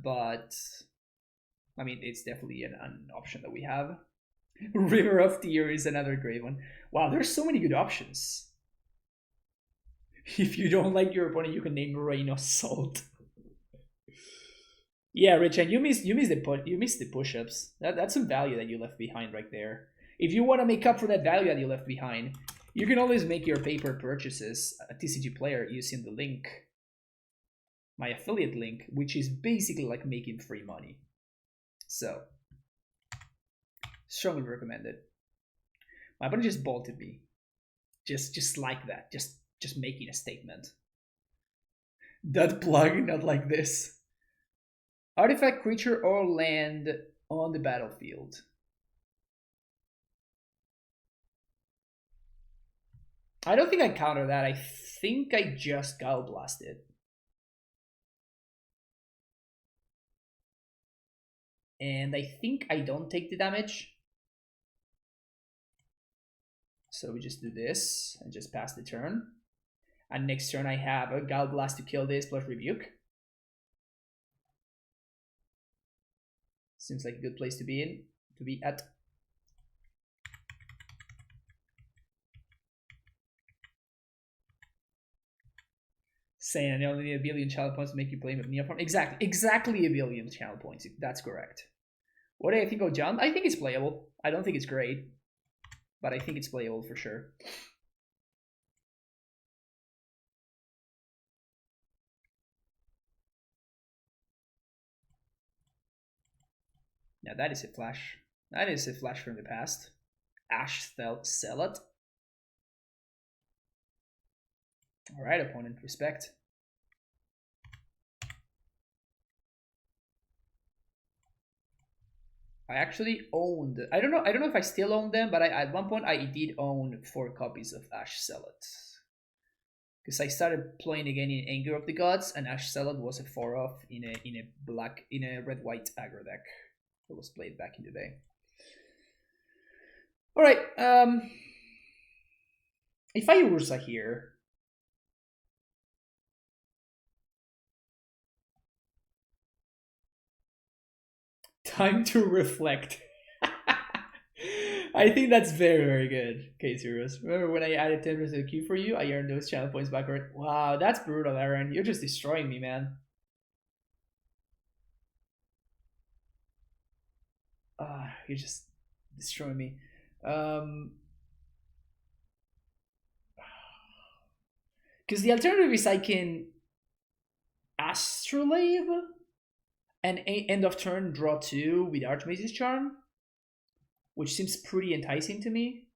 But, I mean, it's definitely an option that we have. River of Tear is another great one. Wow, there's so many good options. If you don't like your opponent, you can name Rain of Salt. Yeah, Rich, and you missed the push-ups. That's some value that you left behind right there. If you want to make up for that value that you left behind, you can always make your paper purchases at TCG Player using the link, my affiliate link, which is basically like making free money. So, strongly recommended. My opponent just bolted me, just like that, just making a statement. That plug, not like this. Artifact, creature, or land on the battlefield. I don't think I counter that. I think I just Gale Blasted. And I think I don't take the damage. So we just do this and just pass the turn. And next turn I have a Gale Blast to kill this plus Rebuke. Seems like a good place to be at. Saying I only need a billion channel points to make you play with Neoform. Exactly a billion channel points. That's correct. What do I think of John? I think it's playable. I don't think it's great, but I think it's playable for sure. Now that is a flash. That is a flash from the past. Ash Zealot. Alright, opponent, respect. I actually owned, I don't know if I still own them, but at one point I did own 4 copies of Ash Zealot. Because I started playing again in Anger of the Gods, and Ash Zealot was a 4-off in a red-white aggro deck that was played back in the day. Alright, if I Uroza here, time to reflect. I think that's very, very good, Case Heroes. Remember when I added 10% to the queue for you? I earned those channel points back. Wow, that's brutal, Aaron. You're just destroying me, man. You're just destroying me. Because the alternative is I can Astrolabe and end of turn draw 2 with Archmage's Charm, which seems pretty enticing to me.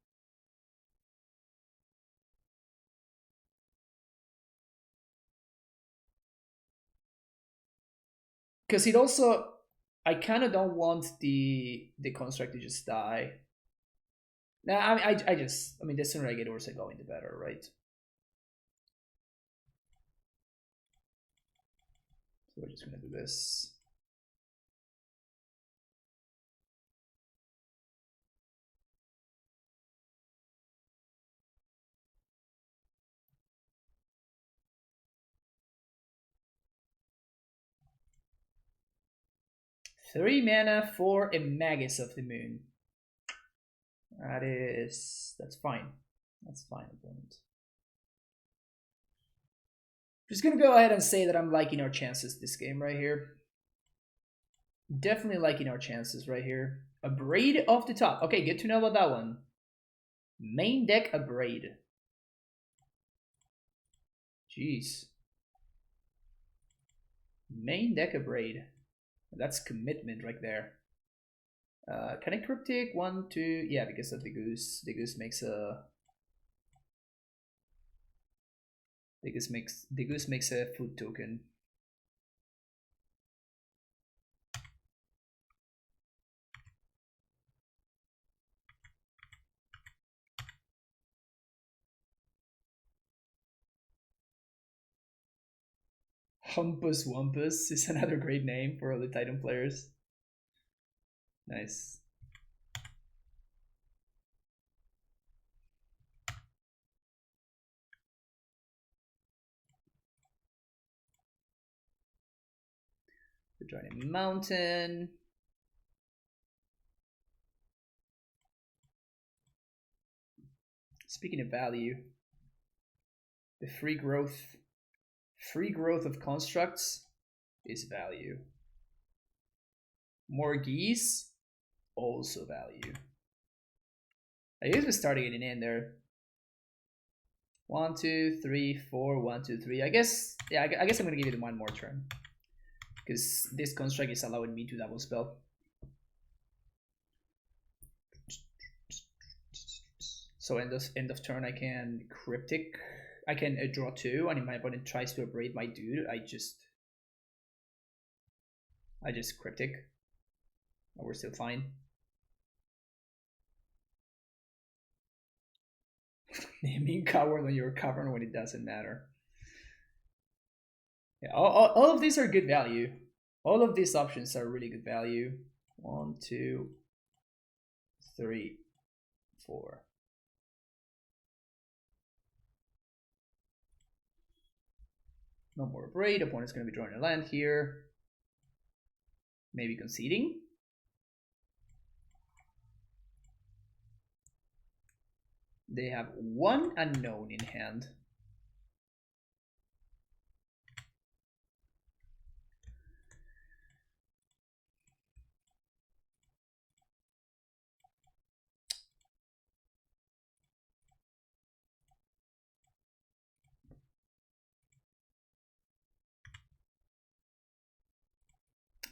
Because it also, I kind of don't want the construct to just die. Nah, I mean, the sooner I get Ursa going, the better, right? So we're just gonna do this. Three mana for a Magus of the Moon. That's fine. That's fine, opponent. Just gonna go ahead and say that I'm liking our chances this game right here. Definitely liking our chances right here. A Braid off the top. Okay, good to know about that one. Main deck, a Braid. Jeez. Main deck, a Braid. That's commitment right there. Can I Cryptic? 1, 2. Yeah, because of the Goose. The Goose makes a... The Goose makes a food token. Humpus Wumpus is another great name for all the Titan players. Nice. We're joining Mountain. Speaking of value, the free growth of constructs is value. More geese, also value. I guess we started getting in there. 1, 2, 3, 4, 1, 2, 3. I guess, yeah, I guess I'm gonna give it one more turn. Because this construct is allowing me to double spell. So end of turn I can Cryptic. I can draw 2, and if my opponent tries to abrade my dude, I just Cryptic. And we're still fine. Naming coward on your cavern when it doesn't matter. Yeah, all of these are good value. All of these options are really good value. 1, 2, 3, 4. No more braid. Opponent's going to be drawing a land here. Maybe conceding. They have one unknown in hand.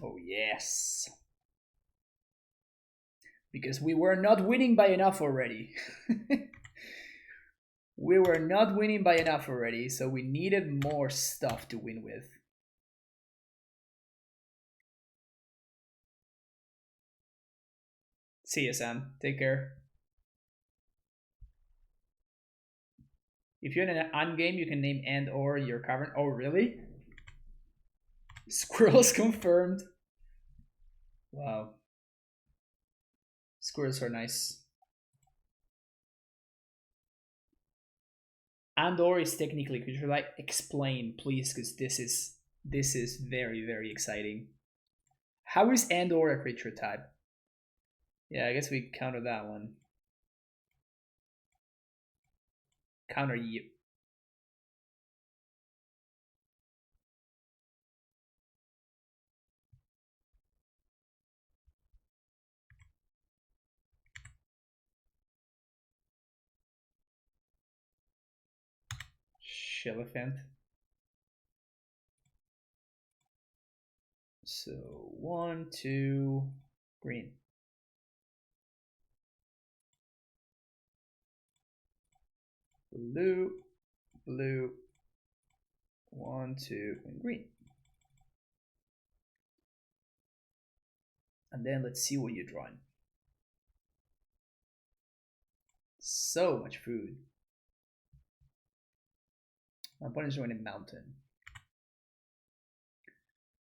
Oh, yes. Because we were not winning by enough already. We were not winning by enough already, so we needed more stuff to win with. See you, Sam. Take care. If you're in an endgame, you can name and or your cavern. Oh, really? Squirrels confirmed. Wow. Squirrels are nice. And or is technically, could you like explain, please? Because this is very, very exciting. How is and or a creature type? Yeah, I guess we counter that one. Counter you. Elephant. So 1, 2, green. Blue, blue, 1, 2, and green. And then let's see what you're drawing. So much food. My opponent's drawing a mountain.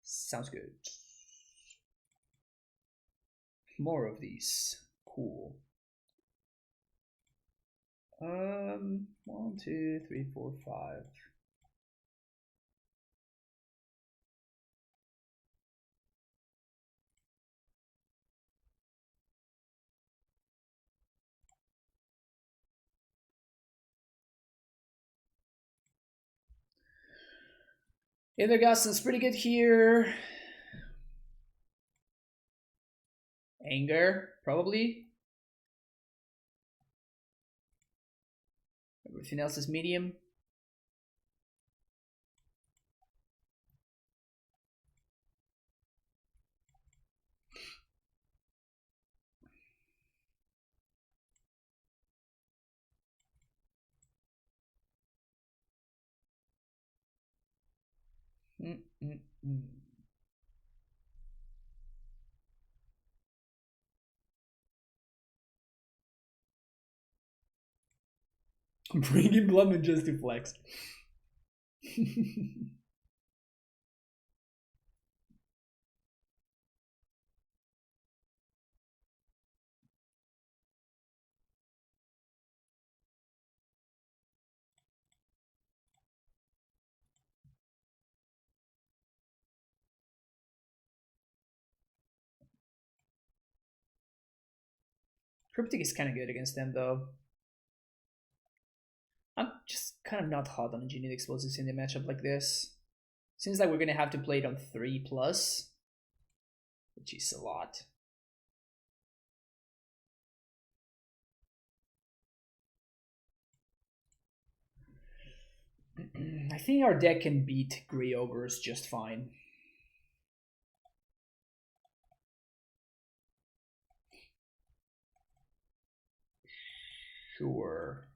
Sounds good. More of these. Cool. 1, 2, 3, 4, 5. Indergaston's pretty good here. Anger, probably. Everything else is medium. Bringing Blum just to flex. Cryptic is kind of good against them, though. I'm just kind of not hot on Engineered Explosives in a matchup like this. Seems like we're going to have to play it on 3+. which is a lot. I think our deck can beat Grey Ogres just fine. Sure.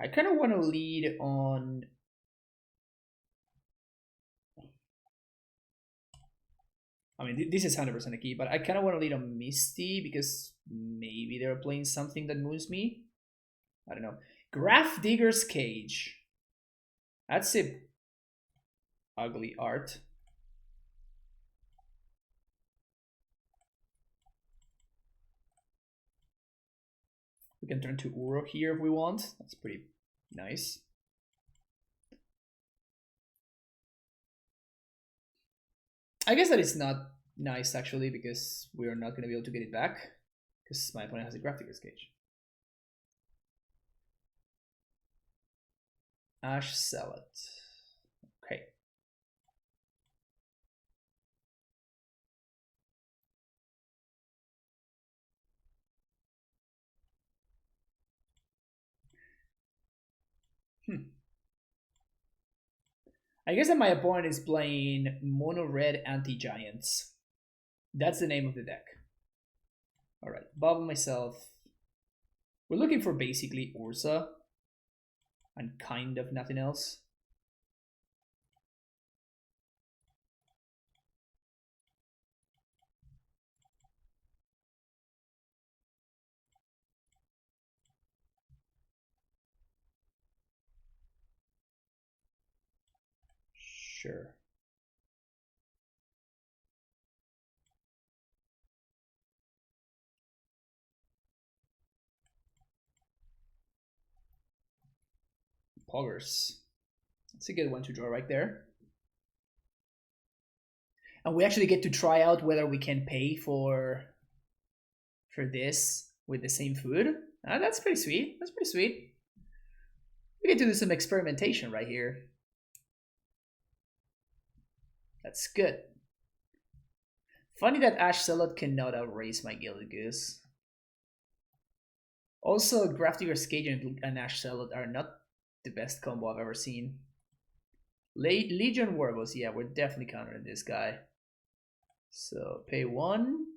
I kind of want to lead on... I mean, this is 100% a key, but I kind of want to lead on Misty because maybe they're playing something that moves me. I don't know. Graph Digger's Cage. That's a ugly art. We can turn to Uro here if we want. That's pretty nice. I guess that is not nice actually because we're not going to be able to get it back because my opponent has a Graph Digger's Cage. Ash Salad. Okay. I guess that my opponent is playing Mono Red Anti-Giants. That's the name of the deck. Alright, Bob and myself. We're looking for basically Urza and kind of nothing else. Sure. Poggers. That's a good one to draw right there. And we actually get to try out whether we can pay for this with the same food. That's pretty sweet. That's pretty sweet. We get to do some experimentation right here. That's good. Funny that Ash Salad cannot outrace my Gilded Goose. Also, Graph Digger's Cage and Ash Salad are not the best combo I've ever seen. Legion Wargos, yeah, we're definitely countering this guy. So pay one,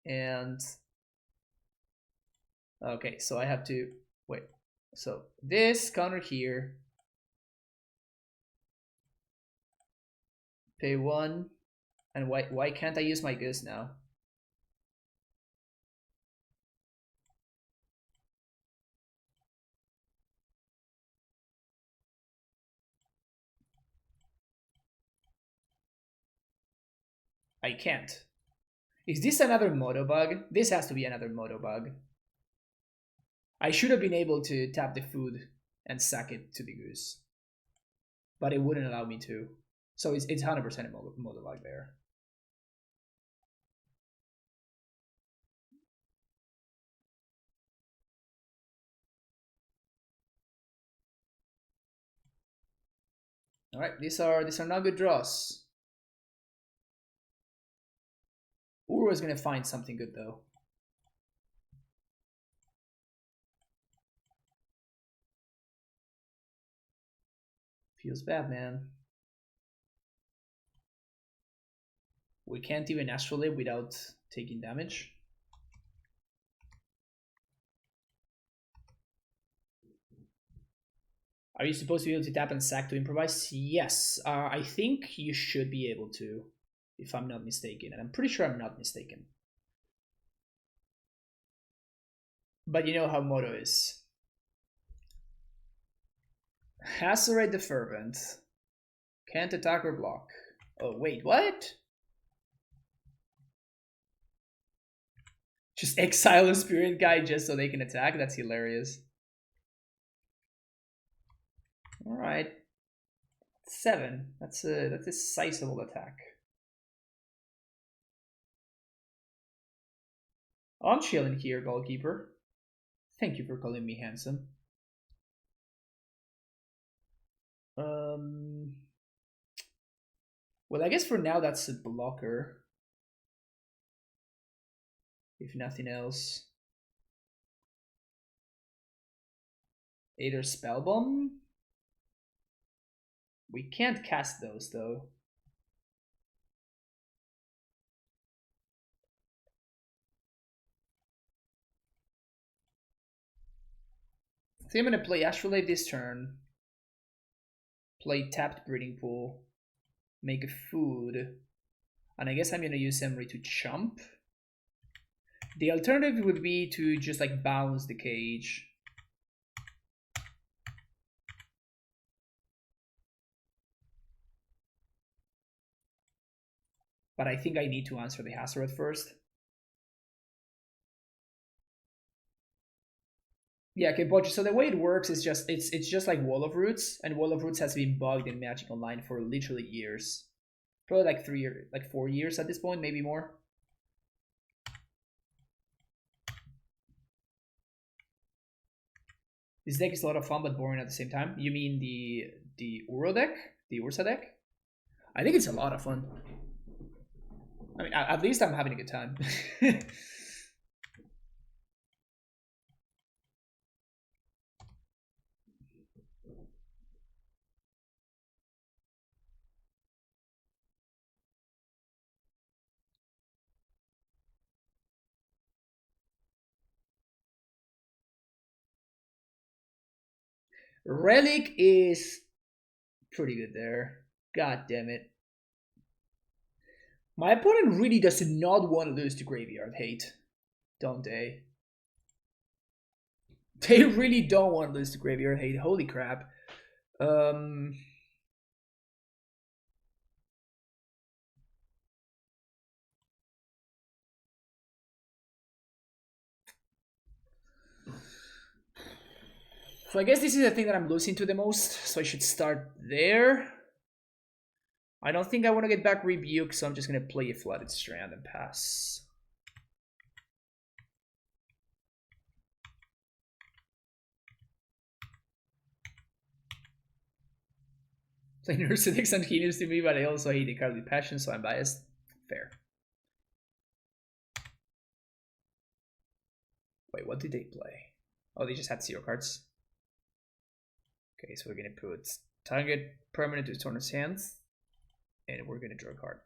and okay, so I have to wait. So this counter here, pay one, and why can't I use my goose now? I can't. Is this another moto bug? This has to be another moto bug. I should have been able to tap the food and sack it to the goose, but it wouldn't allow me to. So it's 100% a moto bug there. All right, these are not good draws. Uro is gonna find something good though. Feels bad, man. We can't even Astrolabe without taking damage. Are you supposed to be able to tap and sack to improvise? Yes, I think you should be able to, if I'm not mistaken, and I'm pretty sure I'm not mistaken. But you know how Moto is. Hasserate the Fervent. Can't attack or block. Oh, wait, what? Just exile a Spirit Guide just so they can attack? That's hilarious. Alright. 7. That's a sizable attack. I'm chilling here, goalkeeper. Thank you for calling me handsome. Well, I guess for now that's a blocker. If nothing else. Aether Spellbomb? We can't cast those though. I think I'm gonna play Astrolabe this turn. Play tapped Breeding Pool. Make a food. And I guess I'm gonna use Emery to chump. The alternative would be to just like bounce the cage. But I think I need to answer the Hazoret first. Yeah, okay, Bochi. So the way it works is just it's just like Wall of Roots, and Wall of Roots has been bugged in Magic Online for literally years. Probably like 3 years, like 4 years at this point, maybe more. This deck is a lot of fun but boring at the same time. You mean the Uro deck? The Ursa deck? I think it's a lot of fun. I mean, at least I'm having a good time. Relic is pretty good there. God damn it. My opponent really does not want to lose to Graveyard Hate, don't they? They really don't want to lose to Graveyard Hate. Holy crap. So I guess this is the thing that I'm losing to the most, so I should start there. I don't think I want to get back Rebuke, so I'm just going to play a Flooded Strand and pass. Play Nurse and Helios to me, but I also hate the card with Passion, so I'm biased. Fair. Wait, what did they play? Oh, they just had 0 cards. Okay, so we're going to put target permanent to Torn's hands, and we're going to draw a card.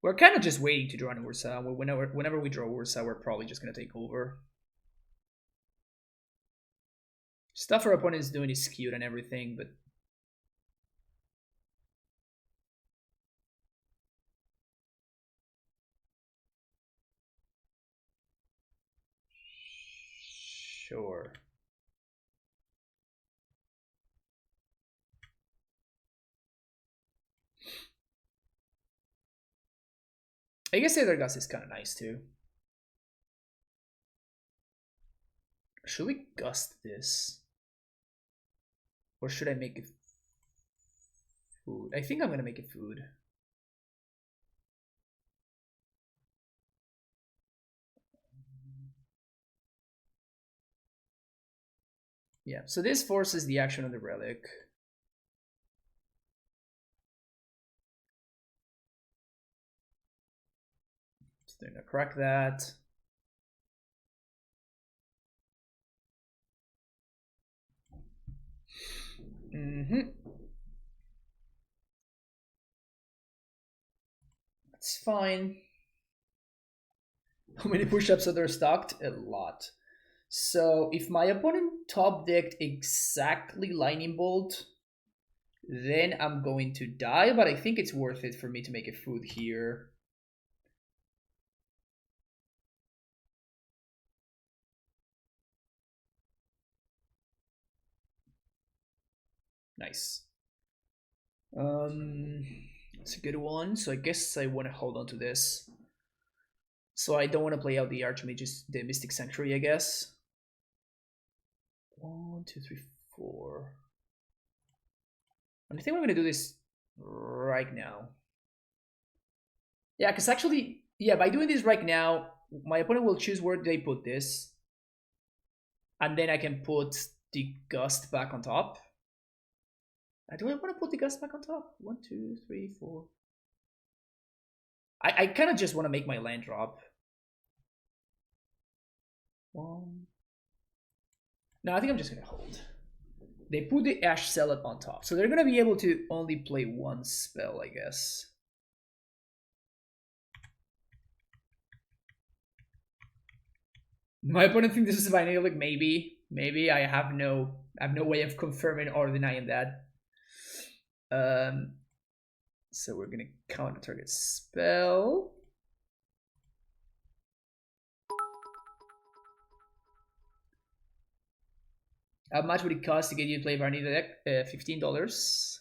We're kind of just waiting to draw an Ursa. Whenever we draw Ursa, we're probably just going to take over. Stuff our opponent is doing is skewed and everything, but sure. I guess Aether Gust is kind of nice too. Should we gust this? Or should I make it food? I think I'm gonna make it food. Yeah, so this forces the action of the relic. So they're gonna crack that. That's fine. How many push-ups are there stocked? A lot. So if my opponent top decked exactly Lightning Bolt, then I'm going to die, but I think it's worth it for me to make a food here. Nice. It's a good one, so I guess I want to hold on to this. So I don't want to play out the Archmage's, the Mystic Sanctuary, I guess. 1, 2, 3, 4. And I think we're gonna do this right now. Yeah, because actually, yeah, by doing this right now, my opponent will choose where they put this. And then I can put the Gust back on top. Do I want to put the gust back on top? 1, 2, 3, 4. I kind of just want to make my land drop. 1. No, I think I'm just gonna hold. They put the Ash Zealot on top, so they're gonna be able to only play one spell, I guess. My opponent thinks this is binary. Like maybe I have no way of confirming or denying that. So we're gonna counter target spell. How much would it cost to get you to play Varney the deck? $15.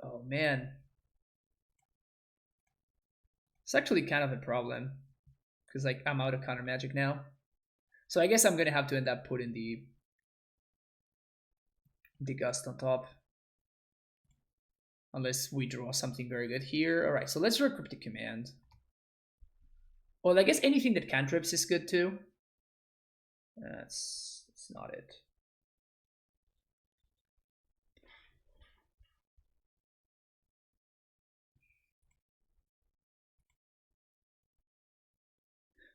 Oh man. It's actually kind of a problem. Because like I'm out of counter magic now. So I guess I'm gonna have to end up putting the gust on top. Unless we draw something very good here. Alright, so let's draw a Cryptic Command. Well, I guess anything that cantrips is good too. That's not it.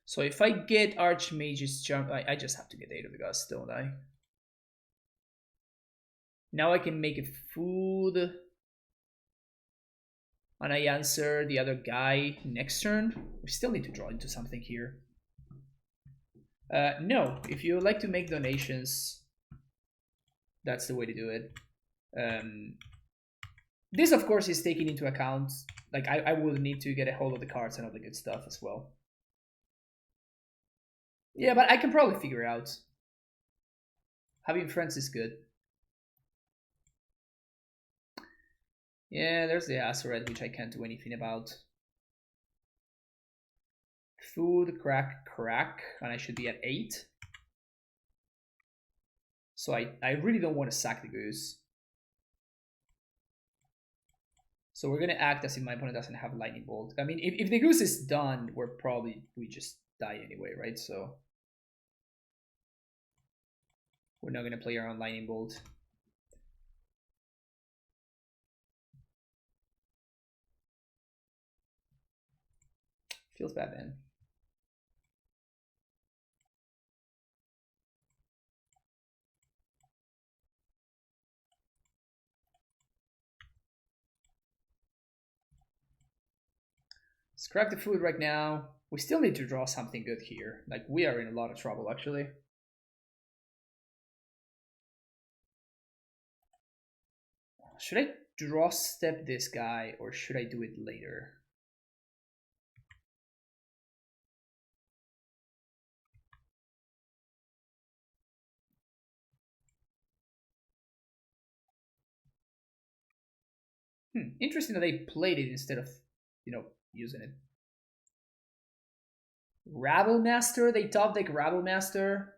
So if I get Archmage's Jump, I just have to get 8 of the Gust, don't I? Now I can make it food. And I answer the other guy next turn. We still need to draw into something here. No, if you would like to make donations, that's the way to do it. This, of course, is taking into account, like, I will need to get a hold of the cards and all the good stuff as well. Yeah, but I can probably figure it out. Having friends is good. Yeah, there's the Azoret, which I can't do anything about. Food, crack, and I should be at 8. So I really don't want to sack the goose. So we're going to act as if my opponent doesn't have Lightning Bolt. I mean, if the goose is done, we just die anyway, right? So we're not going to play our own Lightning Bolt. Feels bad, man. Scrap the food right now. We still need to draw something good here. Like, we are in a lot of trouble, actually. Should I draw step this guy, or should I do it later? Interesting that they played it instead of, using it. Rabble Master? They top deck Rabble Master?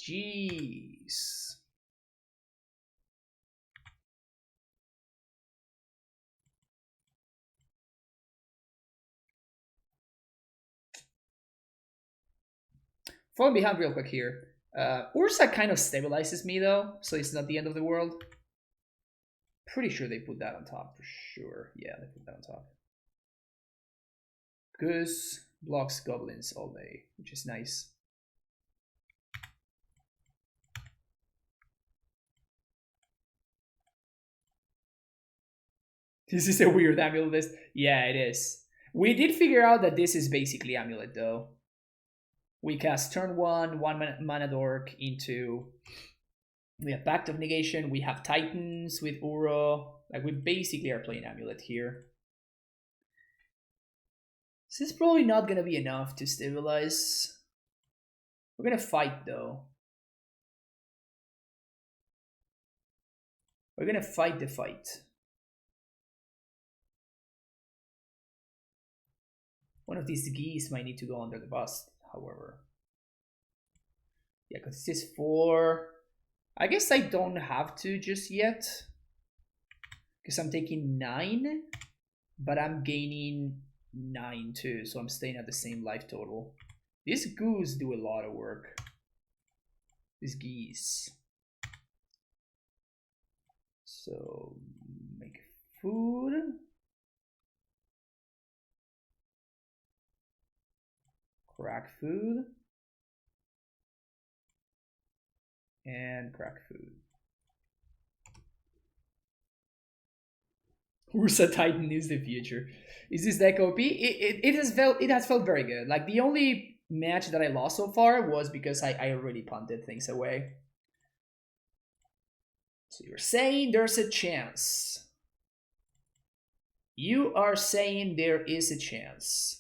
Jeez. Falling behind real quick here. Ursa kind of stabilizes me though, so it's not the end of the world. Pretty sure they put that on top for sure. Yeah, they put that on top. Goose blocks goblins all day, which is nice. This is a weird amulet list. Yeah, it is. We did figure out that this is basically amulet though. We cast turn 1 mana dork into. We have Pact of Negation. We have Titans with Uro. Like, we basically are playing amulet here. This is probably not gonna be enough to stabilize. We're gonna fight though. We're gonna fight the fight. One of these geese might need to go under the bus, however. Yeah, because this is 4. I guess I don't have to just yet. Because I'm taking 9, but I'm gaining 9 too, so I'm staying at the same life total. These goose do a lot of work. these geese. So make food. Crack food. And crack food. Ursa Titan is the future. Is this deck OP? It has felt very good. Like the only match that I lost so far was because I already punted things away. So you're saying there's a chance. You are saying there is a chance.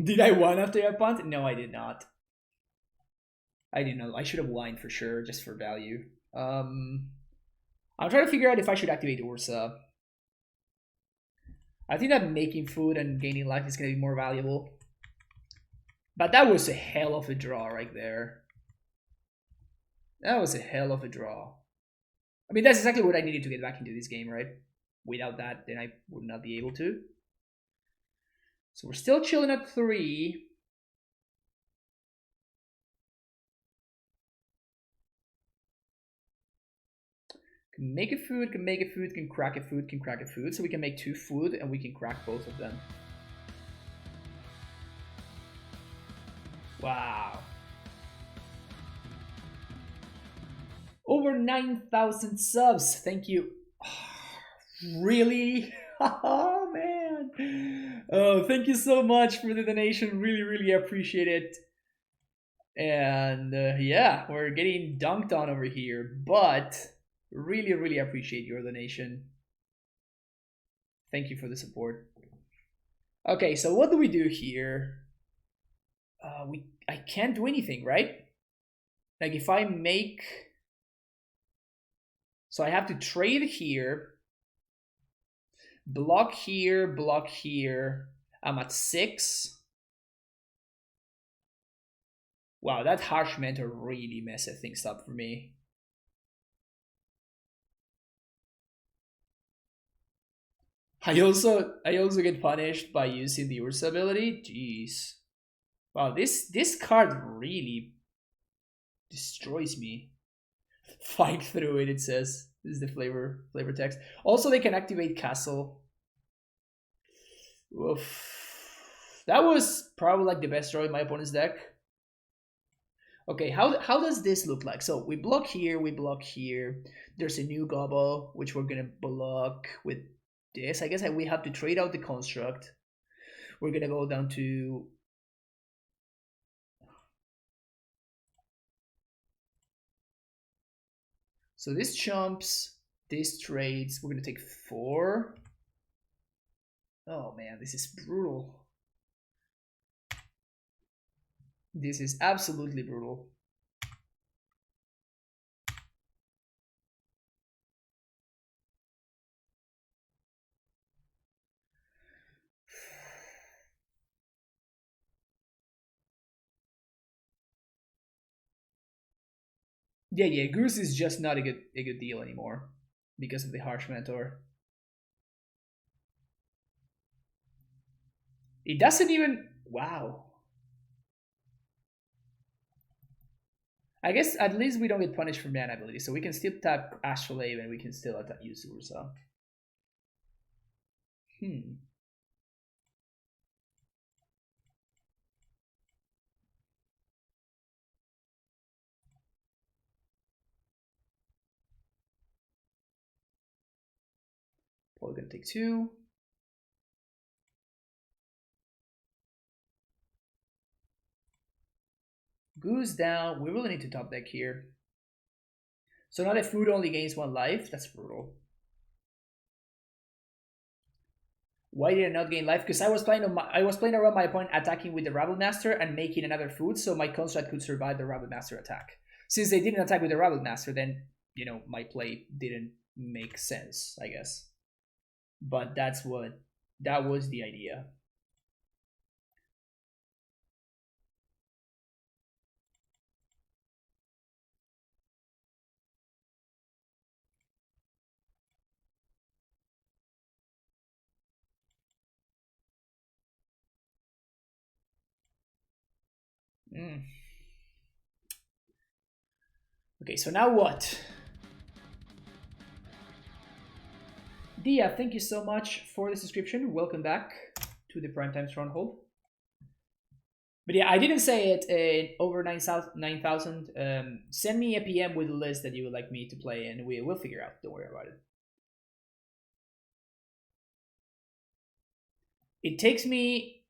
Did I win after I punt? No, I did not. I didn't know. I should have whined for sure, just for value. I'm trying to figure out if I should activate Ursa. I think that making food and gaining life is going to be more valuable. But that was a hell of a draw right there. That was a hell of a draw. I mean, that's exactly what I needed to get back into this game, right? Without that, then I would not be able to. So we're still chilling at 3. Can make a food, can make a food, can crack a food, can crack a food. So we can make 2 food and we can crack both of them. Wow. Over 9,000 subs. Thank you. Really? Oh, man. Oh, thank you so much for the donation. Really, really appreciate it. And yeah, we're getting dunked on over here. But really, really appreciate your donation. Thank you for the support. Okay, so what do we do here? I can't do anything, right? Like if I make... So I have to trade here, block here, block here. I'm at 6. Wow, that harsh mentor really messed things up for me. I also get punished by using the Ursa ability. Jeez. Wow, this card really destroys me. Fight through it, it says. This is the flavor text. Also, they can activate Castle. Oof. That was probably like the best draw in my opponent's deck. Okay, how does this look like? So we block here, we block here. There's a new gobble, which we're gonna block with this. I guess we have to trade out the construct. We're gonna go down to... So this chumps, this trades. We're gonna take 4. Oh man, this is brutal. This is absolutely brutal. Yeah, Goose is just not a good deal anymore because of the harsh mentor. It doesn't even... Wow. I guess at least we don't get punished for mana ability, so we can still tap Astrolabe and we can still use Ursa. Probably gonna take 2. Goose down. We really need to top deck here. So now the food only gains 1 life. That's brutal. Why did I not gain life? Because I was playing around my opponent attacking with the Rabble Master and making another food, so my construct could survive the Rabble Master attack. Since they didn't attack with the Rabble Master, then my play didn't make sense, I guess. But that was the idea. Mm. Okay, so now what? Dia, thank you so much for the subscription. Welcome back to the Primetime Stronghold. But yeah, I didn't say it over 9,000. Send me a PM with a list that you would like me to play, and we will figure out. Don't worry about it. It takes me,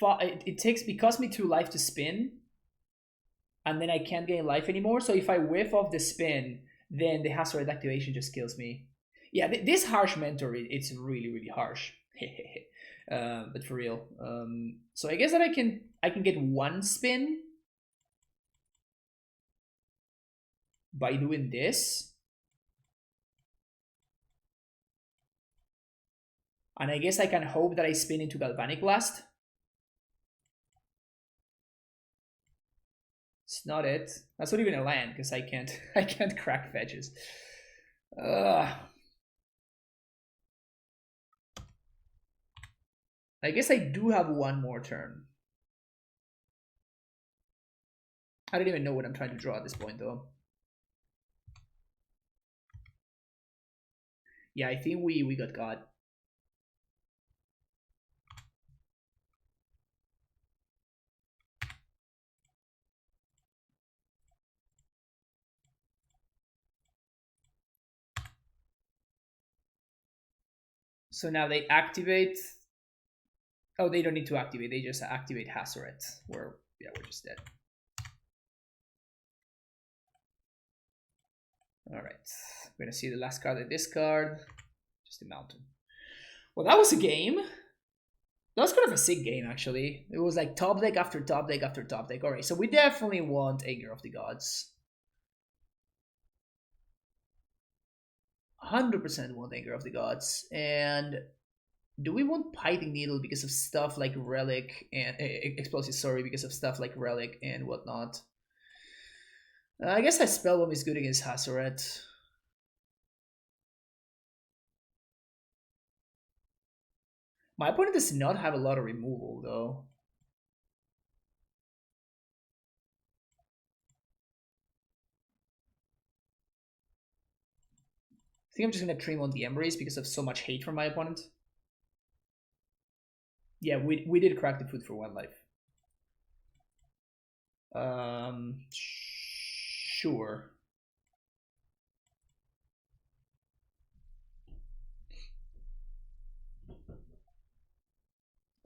it costs me 2 life to spin, and then I can't gain life anymore. So if I whiff off the spin, then the Hazoret activation just kills me. Yeah, this harsh mentor, it's really really harsh. But for real. So I guess that I can get 1 spin by doing this. And I guess I can hope that I spin into Galvanic Blast. It's not it. That's not even a land because I can't crack fetches. I guess I do have 1 more turn. I don't even know what I'm trying to draw at this point though. Yeah, I think we got. So now they activate. Oh, they don't need to activate. They just activate Hazoret. We're just dead. All right, we're gonna see the last card of this card. Just a mountain. Well, that was a game. That was kind of a sick game, actually. It was like top deck after top deck after top deck. All right, so we definitely want Anger of the Gods. 100% want Anger of the Gods. And do we want Pithing Needle because of stuff like Relic and Explosive? Sorry, because of stuff like Relic and whatnot. I guess that Spellbomb is good against Hazoret. My opponent does not have a lot of removal though. I think I'm just gonna Tremont the Embrace because of so much hate from my opponent. Yeah, we did crack the food for 1 life. Sure.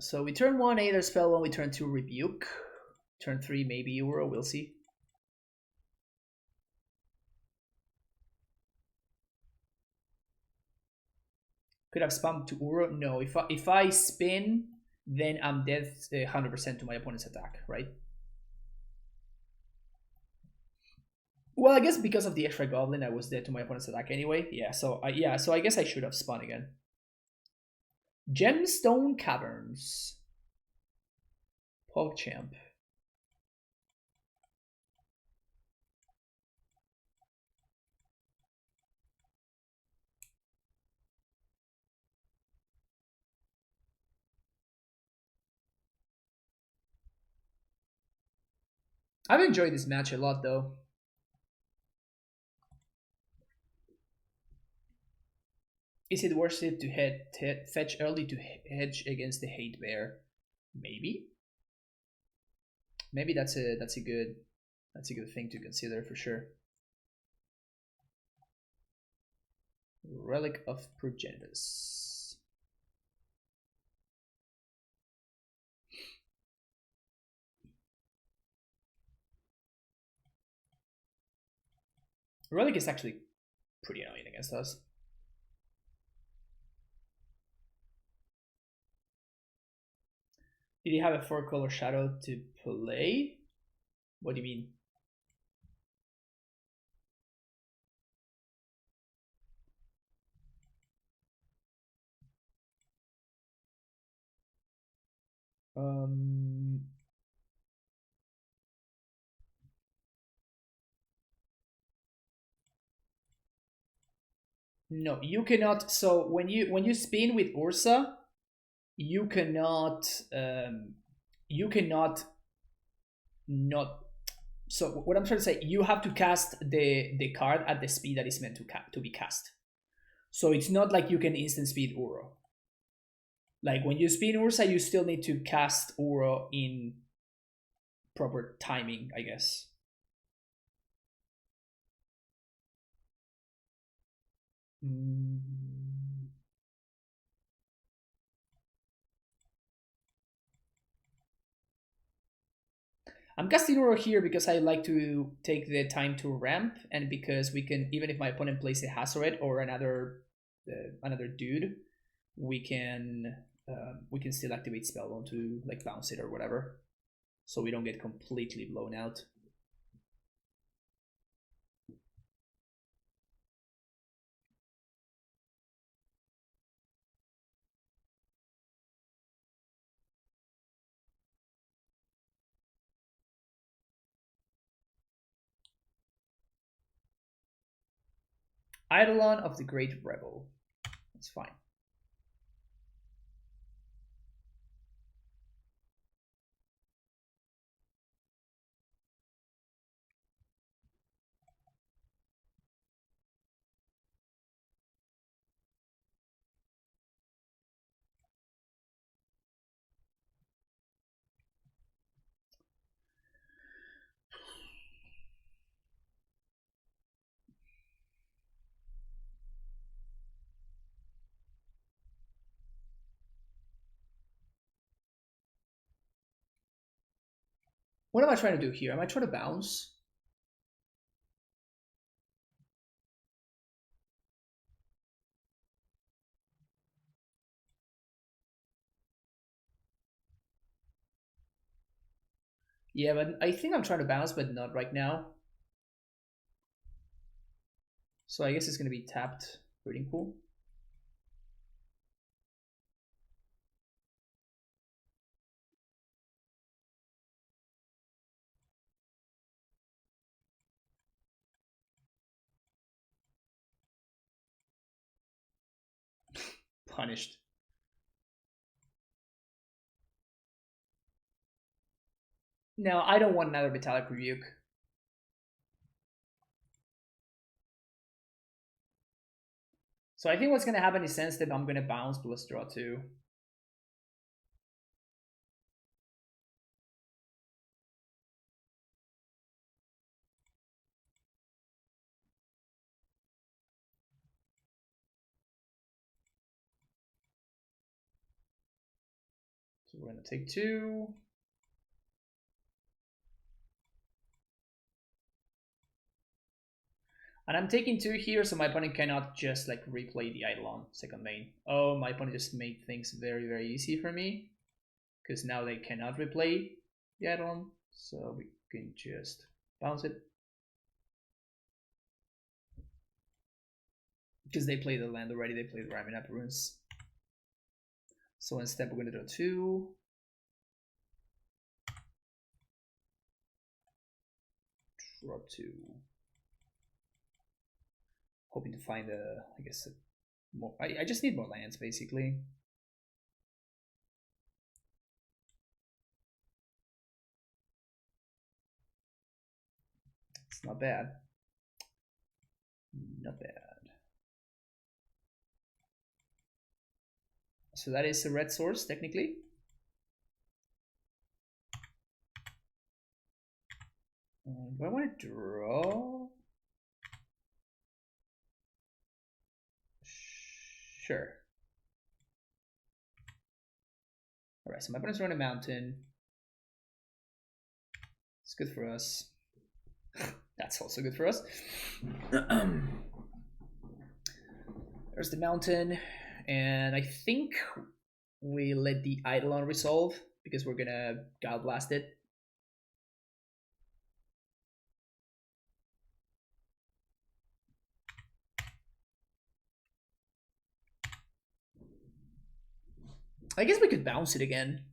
So we turn 1 Aether Spell when we turn 2 Rebuke. Turn 3 maybe Uro, we'll see. Could have spammed to Uro? No, if I spin, then I'm dead 100% to my opponent's attack, right? Well, I guess because of the extra goblin, I was dead to my opponent's attack anyway. Yeah, so I guess I should have spun again. Gemstone Caverns. PogChamp. I've enjoyed this match a lot though. Is it worth it to fetch early to hedge against the Hate Bear? Maybe. Maybe that's a good thing to consider for sure. Relic of Progenitus. Relic is actually pretty annoying against us. Did he have a 4-color shadow to play? What do you mean? No, you cannot. So when you spin with Ursa, you cannot not. So what I'm trying to say, you have to cast the card at the speed that is meant to be cast. So it's not like you can instant speed Uro. Like when you speed Ursa, you still need to cast Uro in proper timing, I guess. I'm casting Uro here because I like to take the time to ramp, and because we can, even if my opponent plays a Hazoret or another dude, we can still activate Spellbomb to like bounce it or whatever, so we don't get completely blown out. Eidolon of the Great Rebel. That's fine. What am I trying to do here? Am I trying to bounce? Yeah, but I think I'm trying to bounce, but not right now. So I guess it's going to be tapped Breeding Pool. Punished. No, I don't want another Metallic Rebuke. So I think what's going to happen is sense that I'm going to bounce plus draw 2. So we're going to take 2. And I'm taking 2 here, so my opponent cannot just like replay the Eidolon second main. Oh, my opponent just made things very, very easy for me, because now they cannot replay the Eidolon, so we can just bounce it. Because they play the land already, they play the Raminap Runes. So instead we're going to draw 2. Draw 2. Hoping to find I guess, more. I just need more lands basically. It's not bad. Not bad. So that is a red source technically. Do I want to draw? Sure. Alright, so my opponent's running a mountain. It's good for us. That's also good for us. There's the mountain, and I think we let the Eidolon resolve because we're gonna God Blast it. I guess we could bounce it again.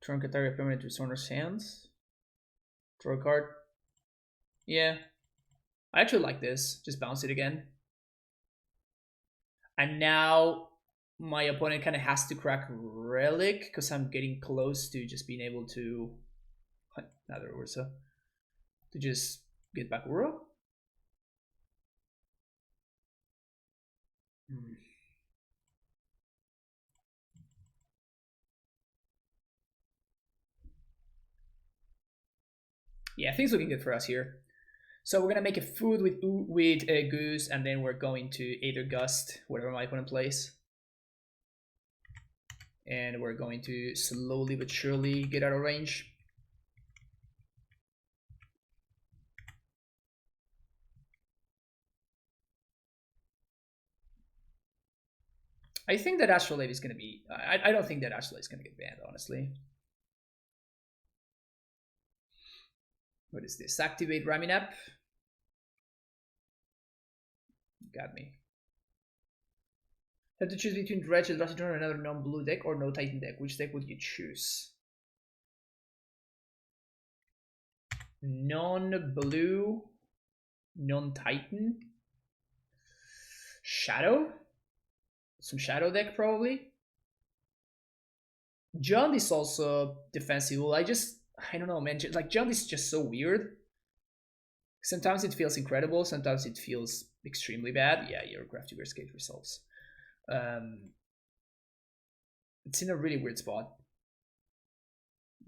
Turn Kataria permanent to Sonor's hands. Draw a card. Yeah. I actually like this. Just bounce it again. And now my opponent kind of has to crack Relic because I'm getting close to just being able to Another Uroza. To just get back Uro? Yeah, things looking good for us here. So we're gonna make a food with a goose, and then we're going to either gust whatever my opponent plays, and we're going to slowly but surely get out of range. I think that Astrolabe is gonna be. I don't think that Astrolabe is gonna get banned, honestly. What is this? Activate Raminap. Got me. Have to choose between Dredge, Eldrazi or another non-blue deck, or no Titan deck. Which deck would you choose? Non-blue, non-Titan. Shadow? Some Shadow deck, probably. Jund is also defensible. I don't know, man. Like, Jund is just so weird. Sometimes it feels incredible, sometimes it feels extremely bad. Yeah, your Crafty Escape results. It's in a really weird spot.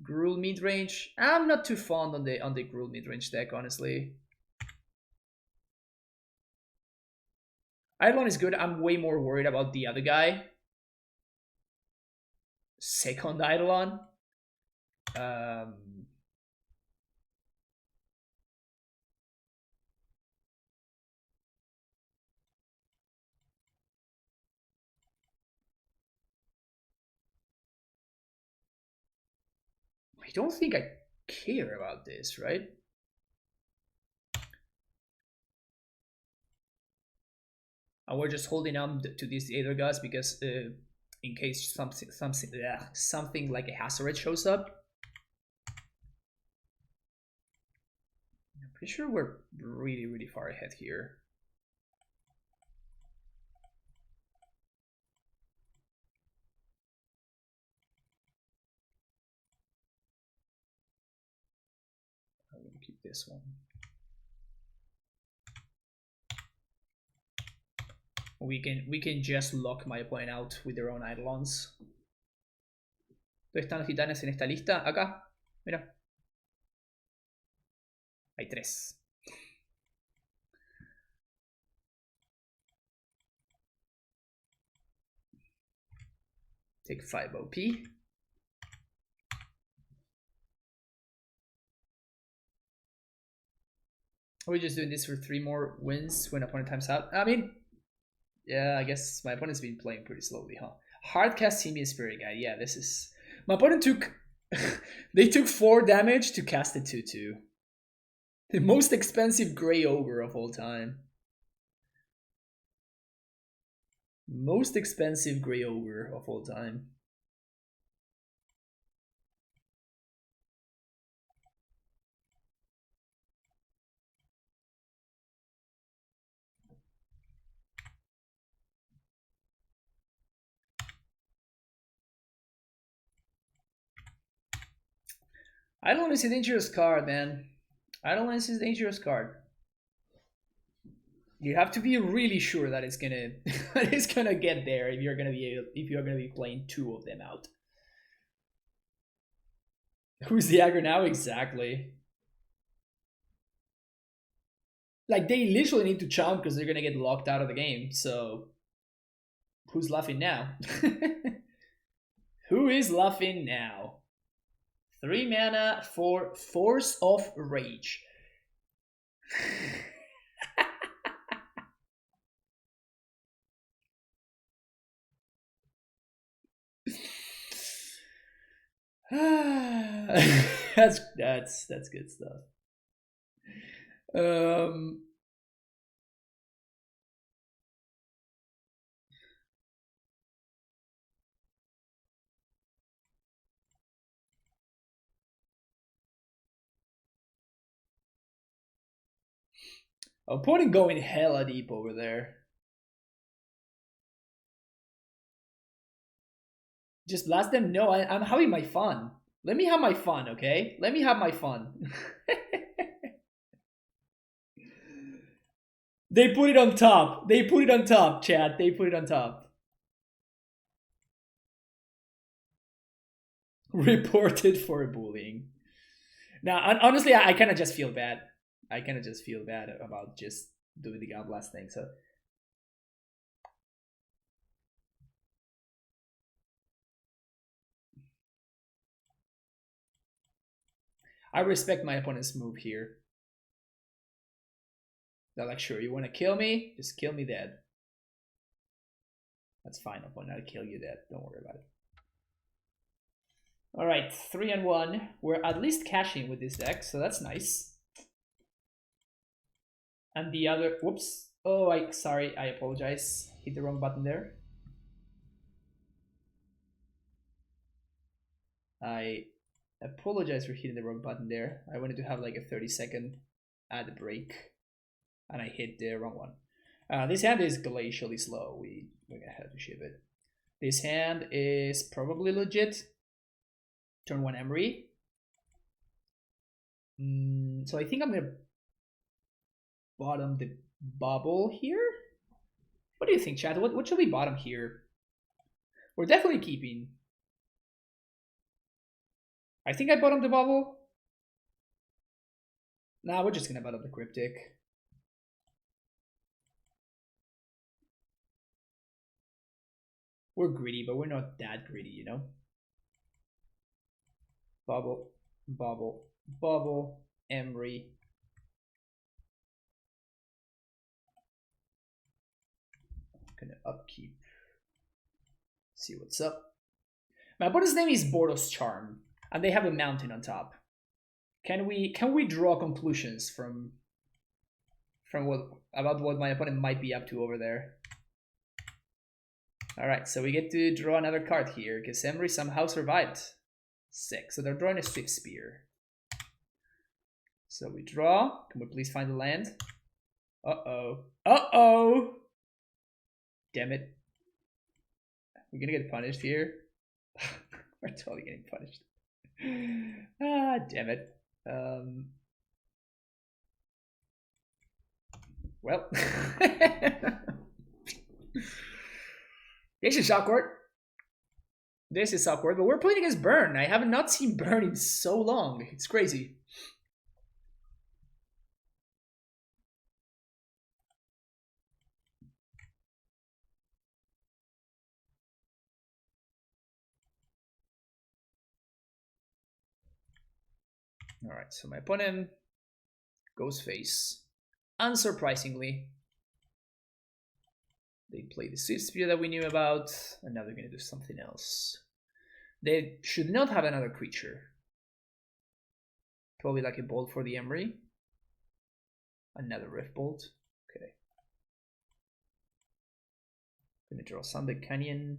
Gruul midrange. I'm not too fond on the Gruul midrange deck, honestly. Eidolon is good. I'm way more worried about the other guy. Second Eidolon. I don't think I care about this, right? And we're just holding on to these other guys because in case something like a Hazoret shows up. I'm pretty sure we're really far ahead here. I'm gonna keep this one. We can just lock my opponent out with their own Eidolons. ¿Dónde están los titanes en esta lista? Acá, mira. Hay 3. Take 5 OP. Are we just doing this for 3 more wins when opponent times out? I mean, yeah, I guess my opponent's been playing pretty slowly, huh? Hardcast Simic Spirit Guide. Yeah, this is... My opponent took... they took 4 damage to cast a 2-2. The most expensive Grey Ogre of all time. Most expensive Grey Ogre of all time. Eidolon is a dangerous card, man. Eidolon is a dangerous card. You have to be really sure that it's gonna it's gonna get there if you're gonna be playing 2 of them out. Who's the aggro now? Exactly. Like, they literally need to chomp because they're gonna get locked out of the game. So who's laughing now? Who is laughing now? 3 mana for Force of Rage. that's good stuff. Opponent going hella deep over there. Just blast them? No, I'm having my fun. Let me have my fun, okay? Let me have my fun. They put it on top. They put it on top, chat. They put it on top. Reported for bullying. Now, honestly, I kind of just feel bad. I kind of just feel bad about just doing the God Blast thing. So I respect my opponent's move here. They're like, sure, you want to kill me? Just kill me dead. That's fine, opponent. I'll kill you dead. Don't worry about it. All right, 3-1. We're at least cashing with this deck, so that's nice. And the other, whoops. Oh, sorry, I apologize. Hit the wrong button there. I apologize for hitting the wrong button there. I wanted to have like a 30-second ad break, and I hit the wrong one. This hand is glacially slow. We're gonna have to ship it. This hand is probably legit. Turn 1 Emery. So I think I'm gonna bottom the bubble here. What do you think, chat? What should we bottom here? We're definitely keeping. I think I bottomed the bubble. Nah, we're just gonna bottom the Cryptic. We're greedy, but we're not that greedy, you know? Bubble, bubble, bubble, Emery. Gonna upkeep. See what's up. My opponent's name is Boros Charm, and they have a mountain on top. Can we draw conclusions from what my opponent might be up to over there? All right, so we get to draw another card here because Emery somehow survived. Sick. So they're drawing a Swift Spear. So we draw. Can we please find the land? Uh-oh. Uh-oh! Damn it. We're gonna get punished here. We're totally getting punished. Ah, damn it. Well. This is awkward. This is awkward, but we're playing against Burn. I have not seen Burn in so long. It's crazy. Alright, so my opponent goes face. Unsurprisingly, they play the Swift Spear that we knew about, and now they're going to do something else. They should not have another creature. Probably like a bolt for the Emery. Another Rift Bolt. Okay. Gonna draw Sunbed Canyon.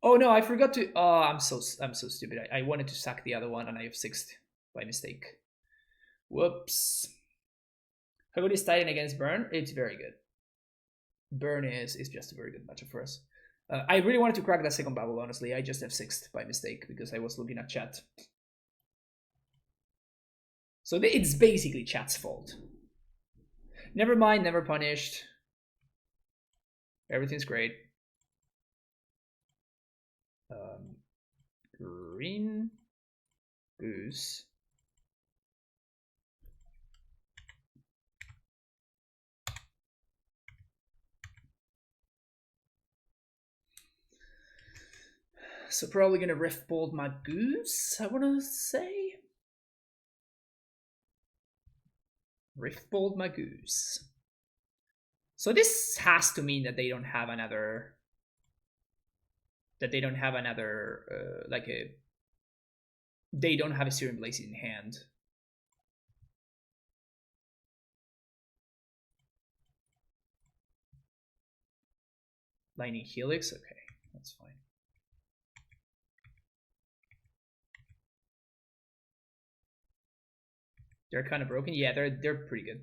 Oh no, I forgot to. Oh, I'm so stupid. I wanted to sack the other one, and I have 6'd by mistake. Whoops. How good is Titan against Burn? It's very good. Burn is just a very good matchup for us. I really wanted to crack that second bubble, honestly. I just have 6'd by mistake because I was looking at chat. So it's basically chat's fault. Never mind, never punished. Everything's great. Green Goose. So probably gonna Rift Bolt my Goose, I wanna say. Rift Bolt my Goose. So this has to mean that they don't have another. That they don't have another, they don't have a Searing Blaze in hand. Lightning Helix, okay, that's fine. They're kind of broken. Yeah, they're pretty good.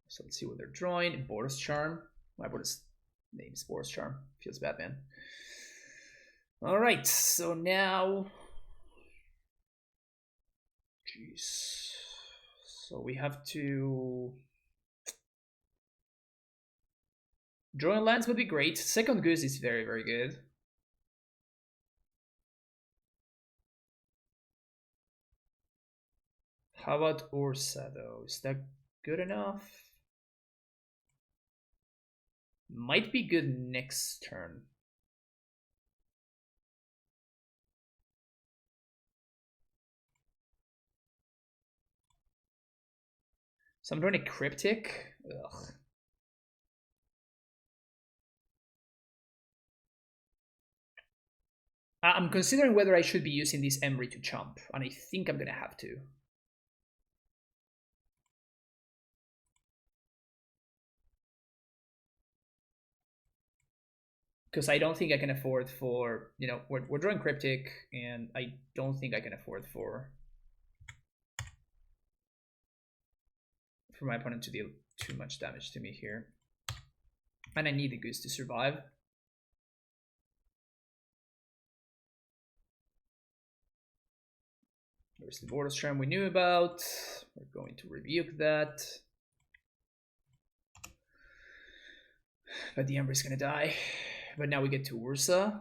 So let's see what they're drawing. Boros Charm. My opponent's name is Boros Charm. Feels bad, man. All right, so now, jeez, so we have to drawing lands would be great. Second Goose is very, very good. How about Ursa though? Is that good enough? Might be good next turn. So I'm drawing a Cryptic. Ugh. I'm considering whether I should be using this Emery to chump, and I think I'm gonna have to. Because I don't think I can afford for, you know, we're drawing Cryptic, and I don't think I can afford for my opponent to deal too much damage to me here. And I need the Goose to survive. There's the Boros Charm we knew about. We're going to rebuke that. But the Ember is gonna die. But now we get to Ursa.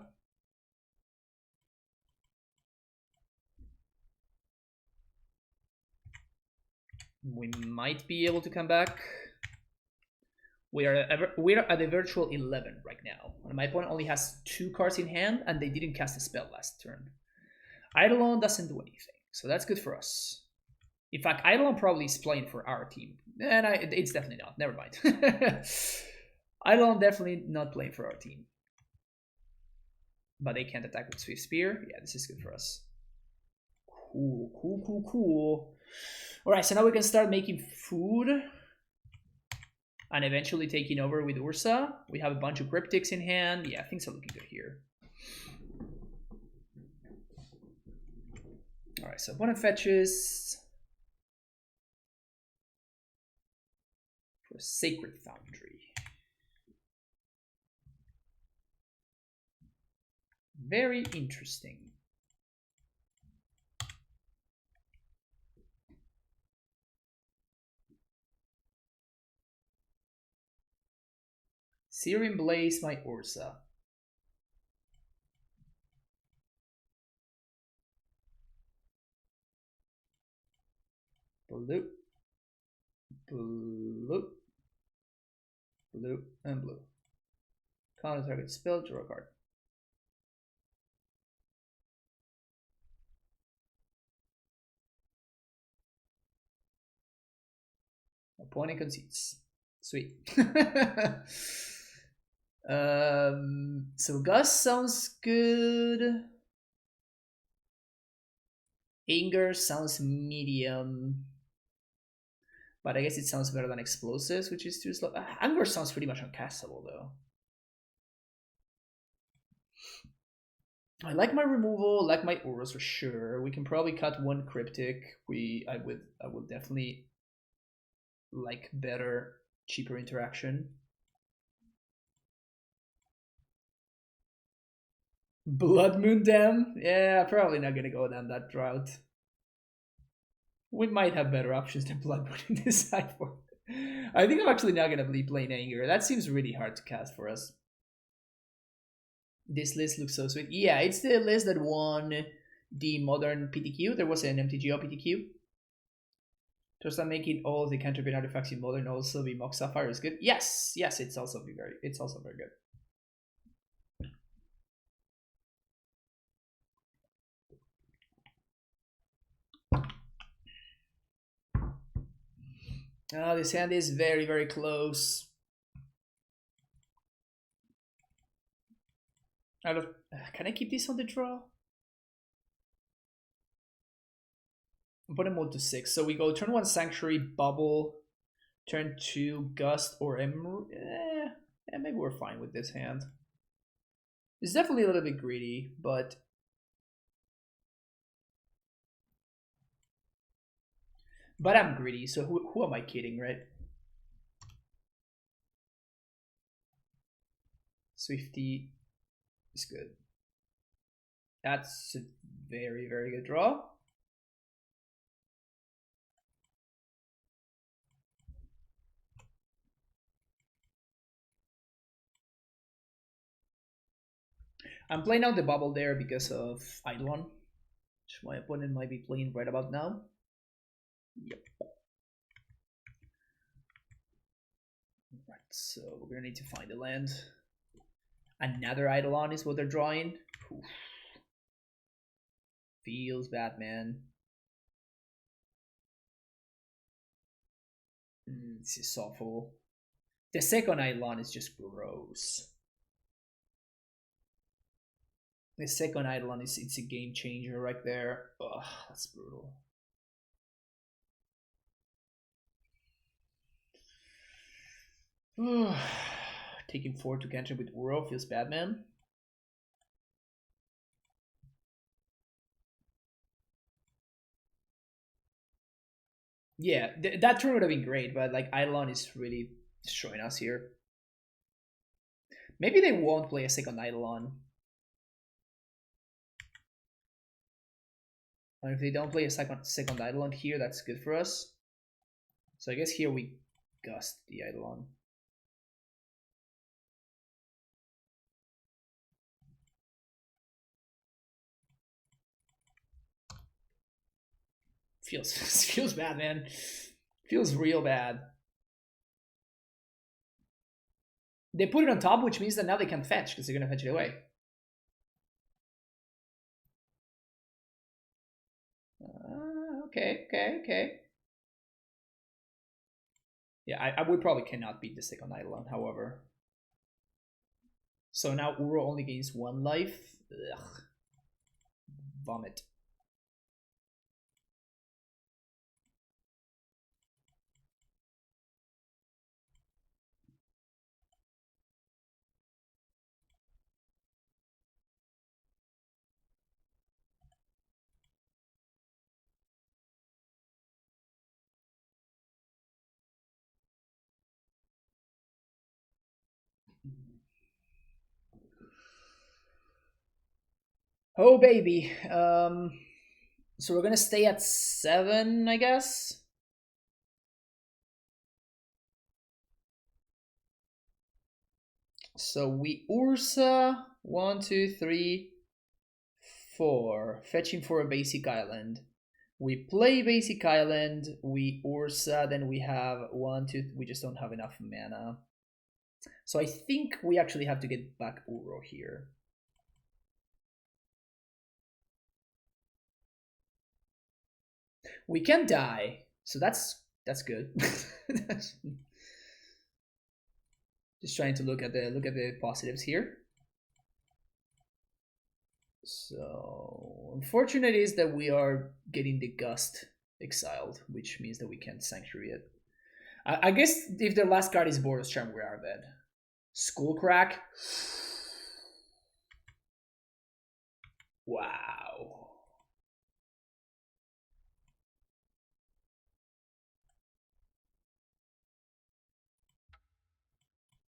We might be able to come back. We are at a virtual 11 right now. And my opponent only has 2 cards in hand, and they didn't cast a spell last turn. Eidolon doesn't do anything, so that's good for us. In fact, Eidolon probably is playing for our team. And it's definitely not. Never mind. Eidolon definitely not playing for our team. But they can't attack with Swift Spear. Yeah, this is good for us. Cool. Alright, so now we can start making food. And eventually taking over with Ursa. We have a bunch of Cryptics in hand. Yeah, things are looking good here. Alright, so opponent fetches for Sacred Foundry. Very interesting. Searing Blaze my Ursa. Blue, blue, blue, and blue. Counter target spell, draw a card. Opponent concedes. Sweet. So Gus sounds good. Anger sounds medium. But I guess it sounds better than Explosives, which is too slow. Anger sounds pretty much uncastable though. I like my removal, like my auras for sure. We can probably cut one Cryptic. I would definitely like better, cheaper interaction. Blood Moon Dam? Yeah, probably not gonna go down that route. We might have better options than Blood Moon in this side for. I think I'm actually not gonna be playing Anger. That seems really hard to cast for us. This list looks so sweet. Yeah, it's the list that won the modern PTQ. There was an MTGO PTQ. Does that making all the counterfeit artifacts in modern also be Mox Sapphire is good? Yes, it's also very good. Oh, this hand is very, very close. Can I keep this on the draw? I'm putting mode to 6. So we go turn 1 Sanctuary, Bubble, turn 2 Gust or Emerald. Yeah, maybe we're fine with this hand. It's definitely a little bit greedy, but I'm greedy, so who am I kidding, right? Swifty is good. That's a very, very good draw. I'm playing out the bubble there because of Eidolon, which my opponent might be playing right about now. Yep. Right, so we're gonna need to find a land. Another Eidolon is what they're drawing. Oof. Feels bad, man. This is awful. The second Eidolon is just gross. The second Eidolon is it's a game changer right there. Ugh, that's brutal. Taking 4 to counter with Uro feels bad, man. Yeah, that turn would have been great, but like Eidolon is really destroying us here. Maybe they won't play a second Eidolon. And if they don't play a second Eidolon here, that's good for us. So I guess here we gust the Eidolon. Feels bad, man. Feels real bad. They put it on top, which means that now they can fetch because they're gonna fetch it away. Okay. Yeah, I would probably cannot beat the second Eidolon, however. So now Uro only gains 1 life. Ugh. Vomit. Oh baby. So we're gonna stay at 7, I guess. So we Ursa 1, 2, 3, 4, fetching for a basic island. We play basic island, we Ursa, then we have 1, 2, we just don't have enough mana. So I think we actually have to get back Uro here. We can die, so that's good. Just trying to look at the positives here. So unfortunate is that we are getting the Gust exiled, which means that we can't Sanctuary it. I guess if the last card is Boros Charm, we are dead. Skullcrack. Wow.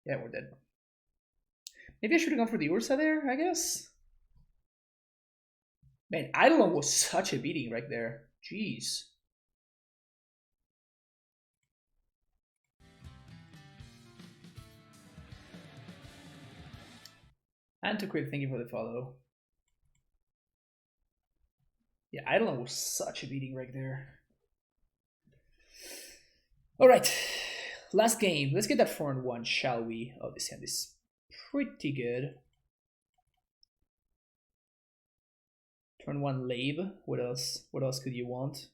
Yeah, we're dead. Maybe I should have gone for the Ursa there, I guess. Man, Eidolon was such a beating right there. Jeez. And to quit, thank you for the follow. Yeah, Eidolon was such a beating right there. Alright. Last game. Let's get that 4-1, shall we? Oh, this hand is pretty good. Turn 1 Lave. What else? What else could you want?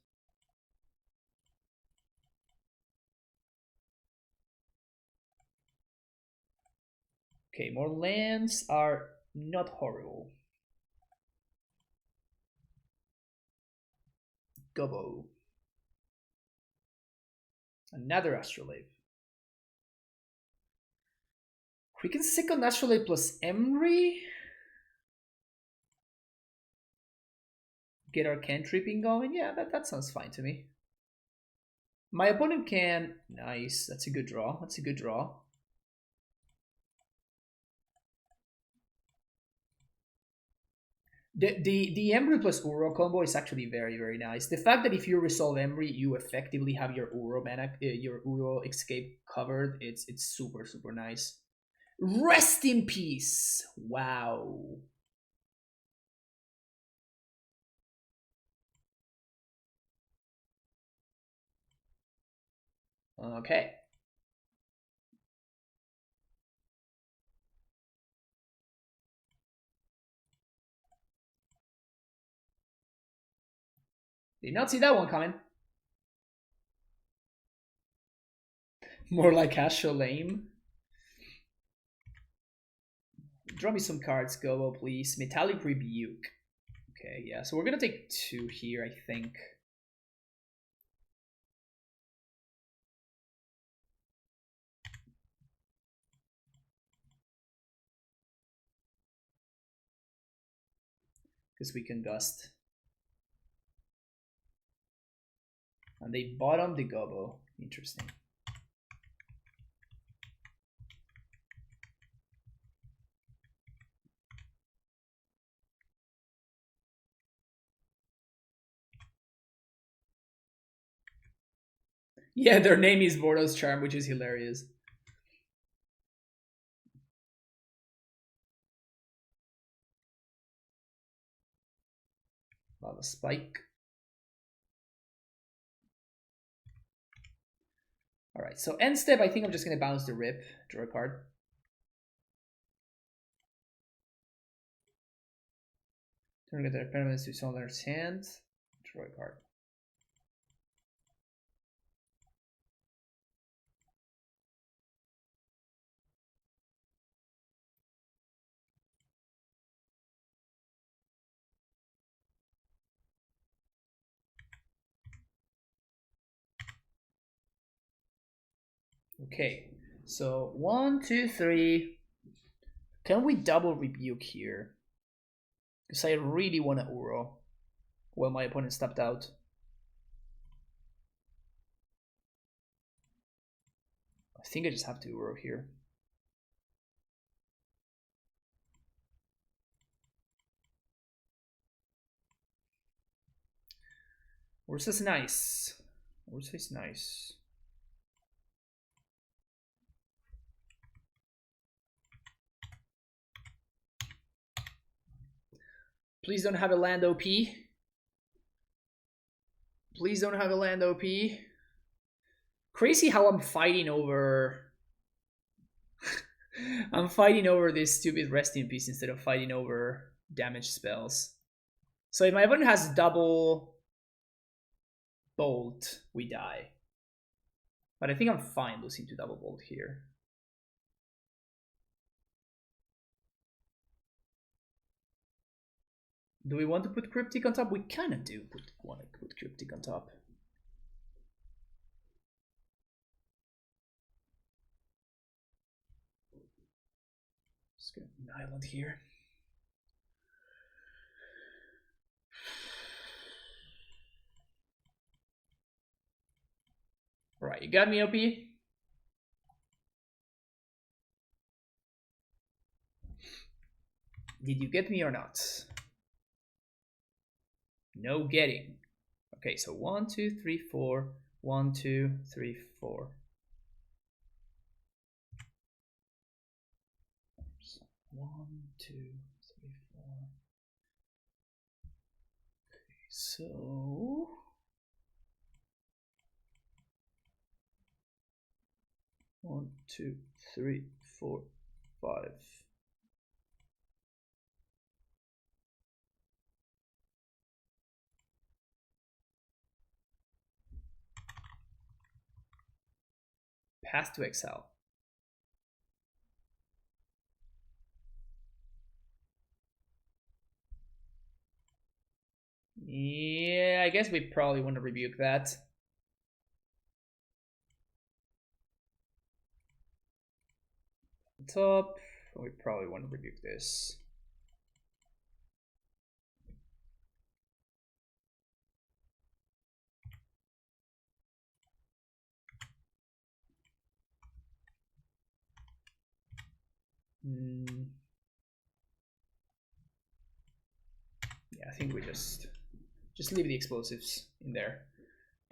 Okay, more lands are not horrible. Gobbo. Another Astrolabe. We can second Astrolabe plus Emry. Get our cantripping going. Yeah, that sounds fine to me. My opponent can. Nice. That's a good draw. That's a good draw. The Embry plus Uro combo is actually very, very nice. The fact that if you resolve Embry, you effectively have your Uro mana, your Uro escape covered. It's super, super nice. Rest in peace. Wow. Okay. Did not see that one coming. More like Astral Lame. Draw me some cards, Gobo, please. Metallic Rebuke. Okay, yeah, so we're gonna take 2 here, I think. Because we can Gust. And they bottom the Gobo. Interesting. Yeah, their name is Boros Charm, which is hilarious. Lava Spike. Alright, so end step, I think I'm just going to bounce the Rip, draw a card. Turn the permanents to Summoner's Hand, draw a card. Okay, so 1, 2, 3. Can we double Rebuke here? Because I really want to Uro. Well, my opponent stepped out. I think I just have to Uro here. Ursa's nice. Ursa is nice. Please don't have a land OP. Please don't have a land OP. Crazy how I'm fighting over... I'm fighting over this stupid resting piece instead of fighting over damage spells. So if my opponent has double bolt, we die. But I think I'm fine losing to double bolt here. Do we want to put Cryptic on top? We kind of do want to put Cryptic on top. Let's get an island here. All right, you got me, OP? Did you get me or not? No getting. Okay, so 1, 2, 3, 4. 1, 2, 3, 4. 1, 2, 3, 4. Okay, so 1, 2, 3, 4, 5. Path to Exile. Yeah, I guess we probably want to rebuke that. Top, we probably want to rebuke this. I think we just leave the explosives in there.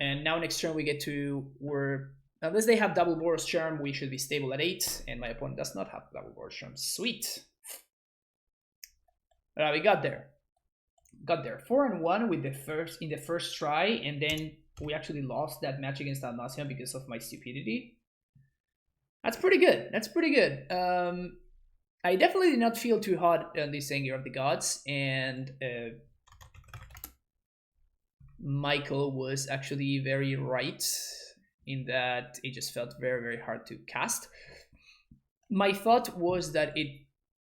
And now next turn we get to unless they have double Boros Charm, we should be stable at 8, and my opponent does not have double Boros Charm. Sweet. We got there. 4-1 with the first try, and then we actually lost that match against Nauseam because of my stupidity. That's pretty good. I definitely did not feel too hot on this Anger of the Gods, and Michael was actually very right in that it just felt very, very hard to cast. My thought was that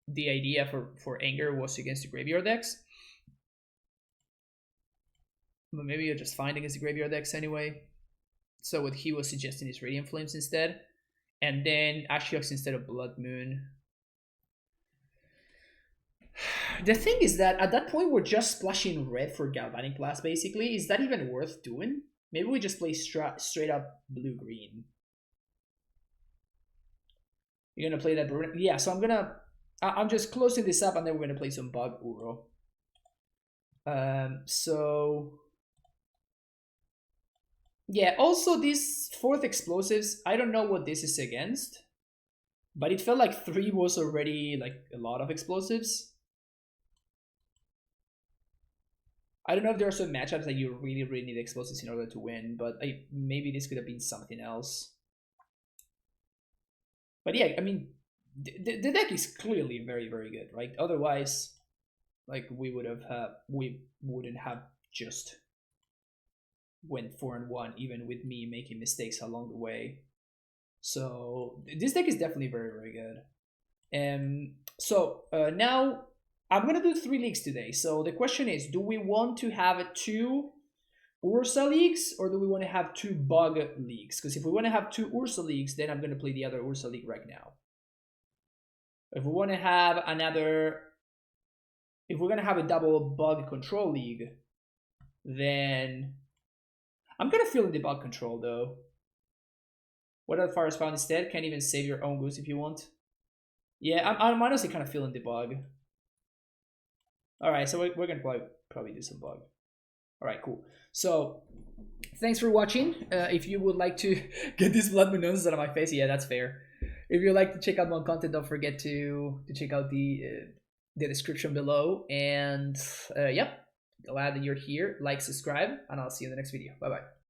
the idea for Anger was against the graveyard decks. But maybe you're just fine against the graveyard decks anyway. So what he was suggesting is Radiant Flames instead. And then Ashiok instead of Blood Moon. The thing is that at that point we're just splashing red for Galvanic Blast basically. Is that even worth doing? Maybe we just play straight up blue-green. You're gonna play that Burn? Yeah, so I'm just closing this up and then we're gonna play some Bug Uro. So yeah, also these 4th explosives, I don't know what this is against, but it felt like 3 was already like a lot of explosives. I don't know if there are some matchups that you really, really need explosives in order to win, but maybe this could have been something else. But yeah, I mean, the deck is clearly very, very good, right? Otherwise, like we wouldn't have just went 4-1, even with me making mistakes along the way. So this deck is definitely very, very good. So now I'm gonna do 3 leagues today. So the question is, do we want to have 2 Ursa leagues or do we want to have 2 Bug leagues? Because if we want to have 2 Ursa leagues, then I'm gonna play the other Ursa league right now. If we want to have if we're gonna have a double Bug control league, then I'm gonna fill in the Bug control though. What are the Fires Found instead? Can't even save your own goose if you want. Yeah, I'm honestly kind of feeling the Bug. Alright, so we're gonna probably do some Bug. Alright, cool. So thanks for watching. If you would like to get these blood moons out of my face, yeah, that's fair. If you'd like to check out more content, don't forget to check out the description below. And yep, glad that you're here. Like, subscribe, and I'll see you in the next video. Bye bye.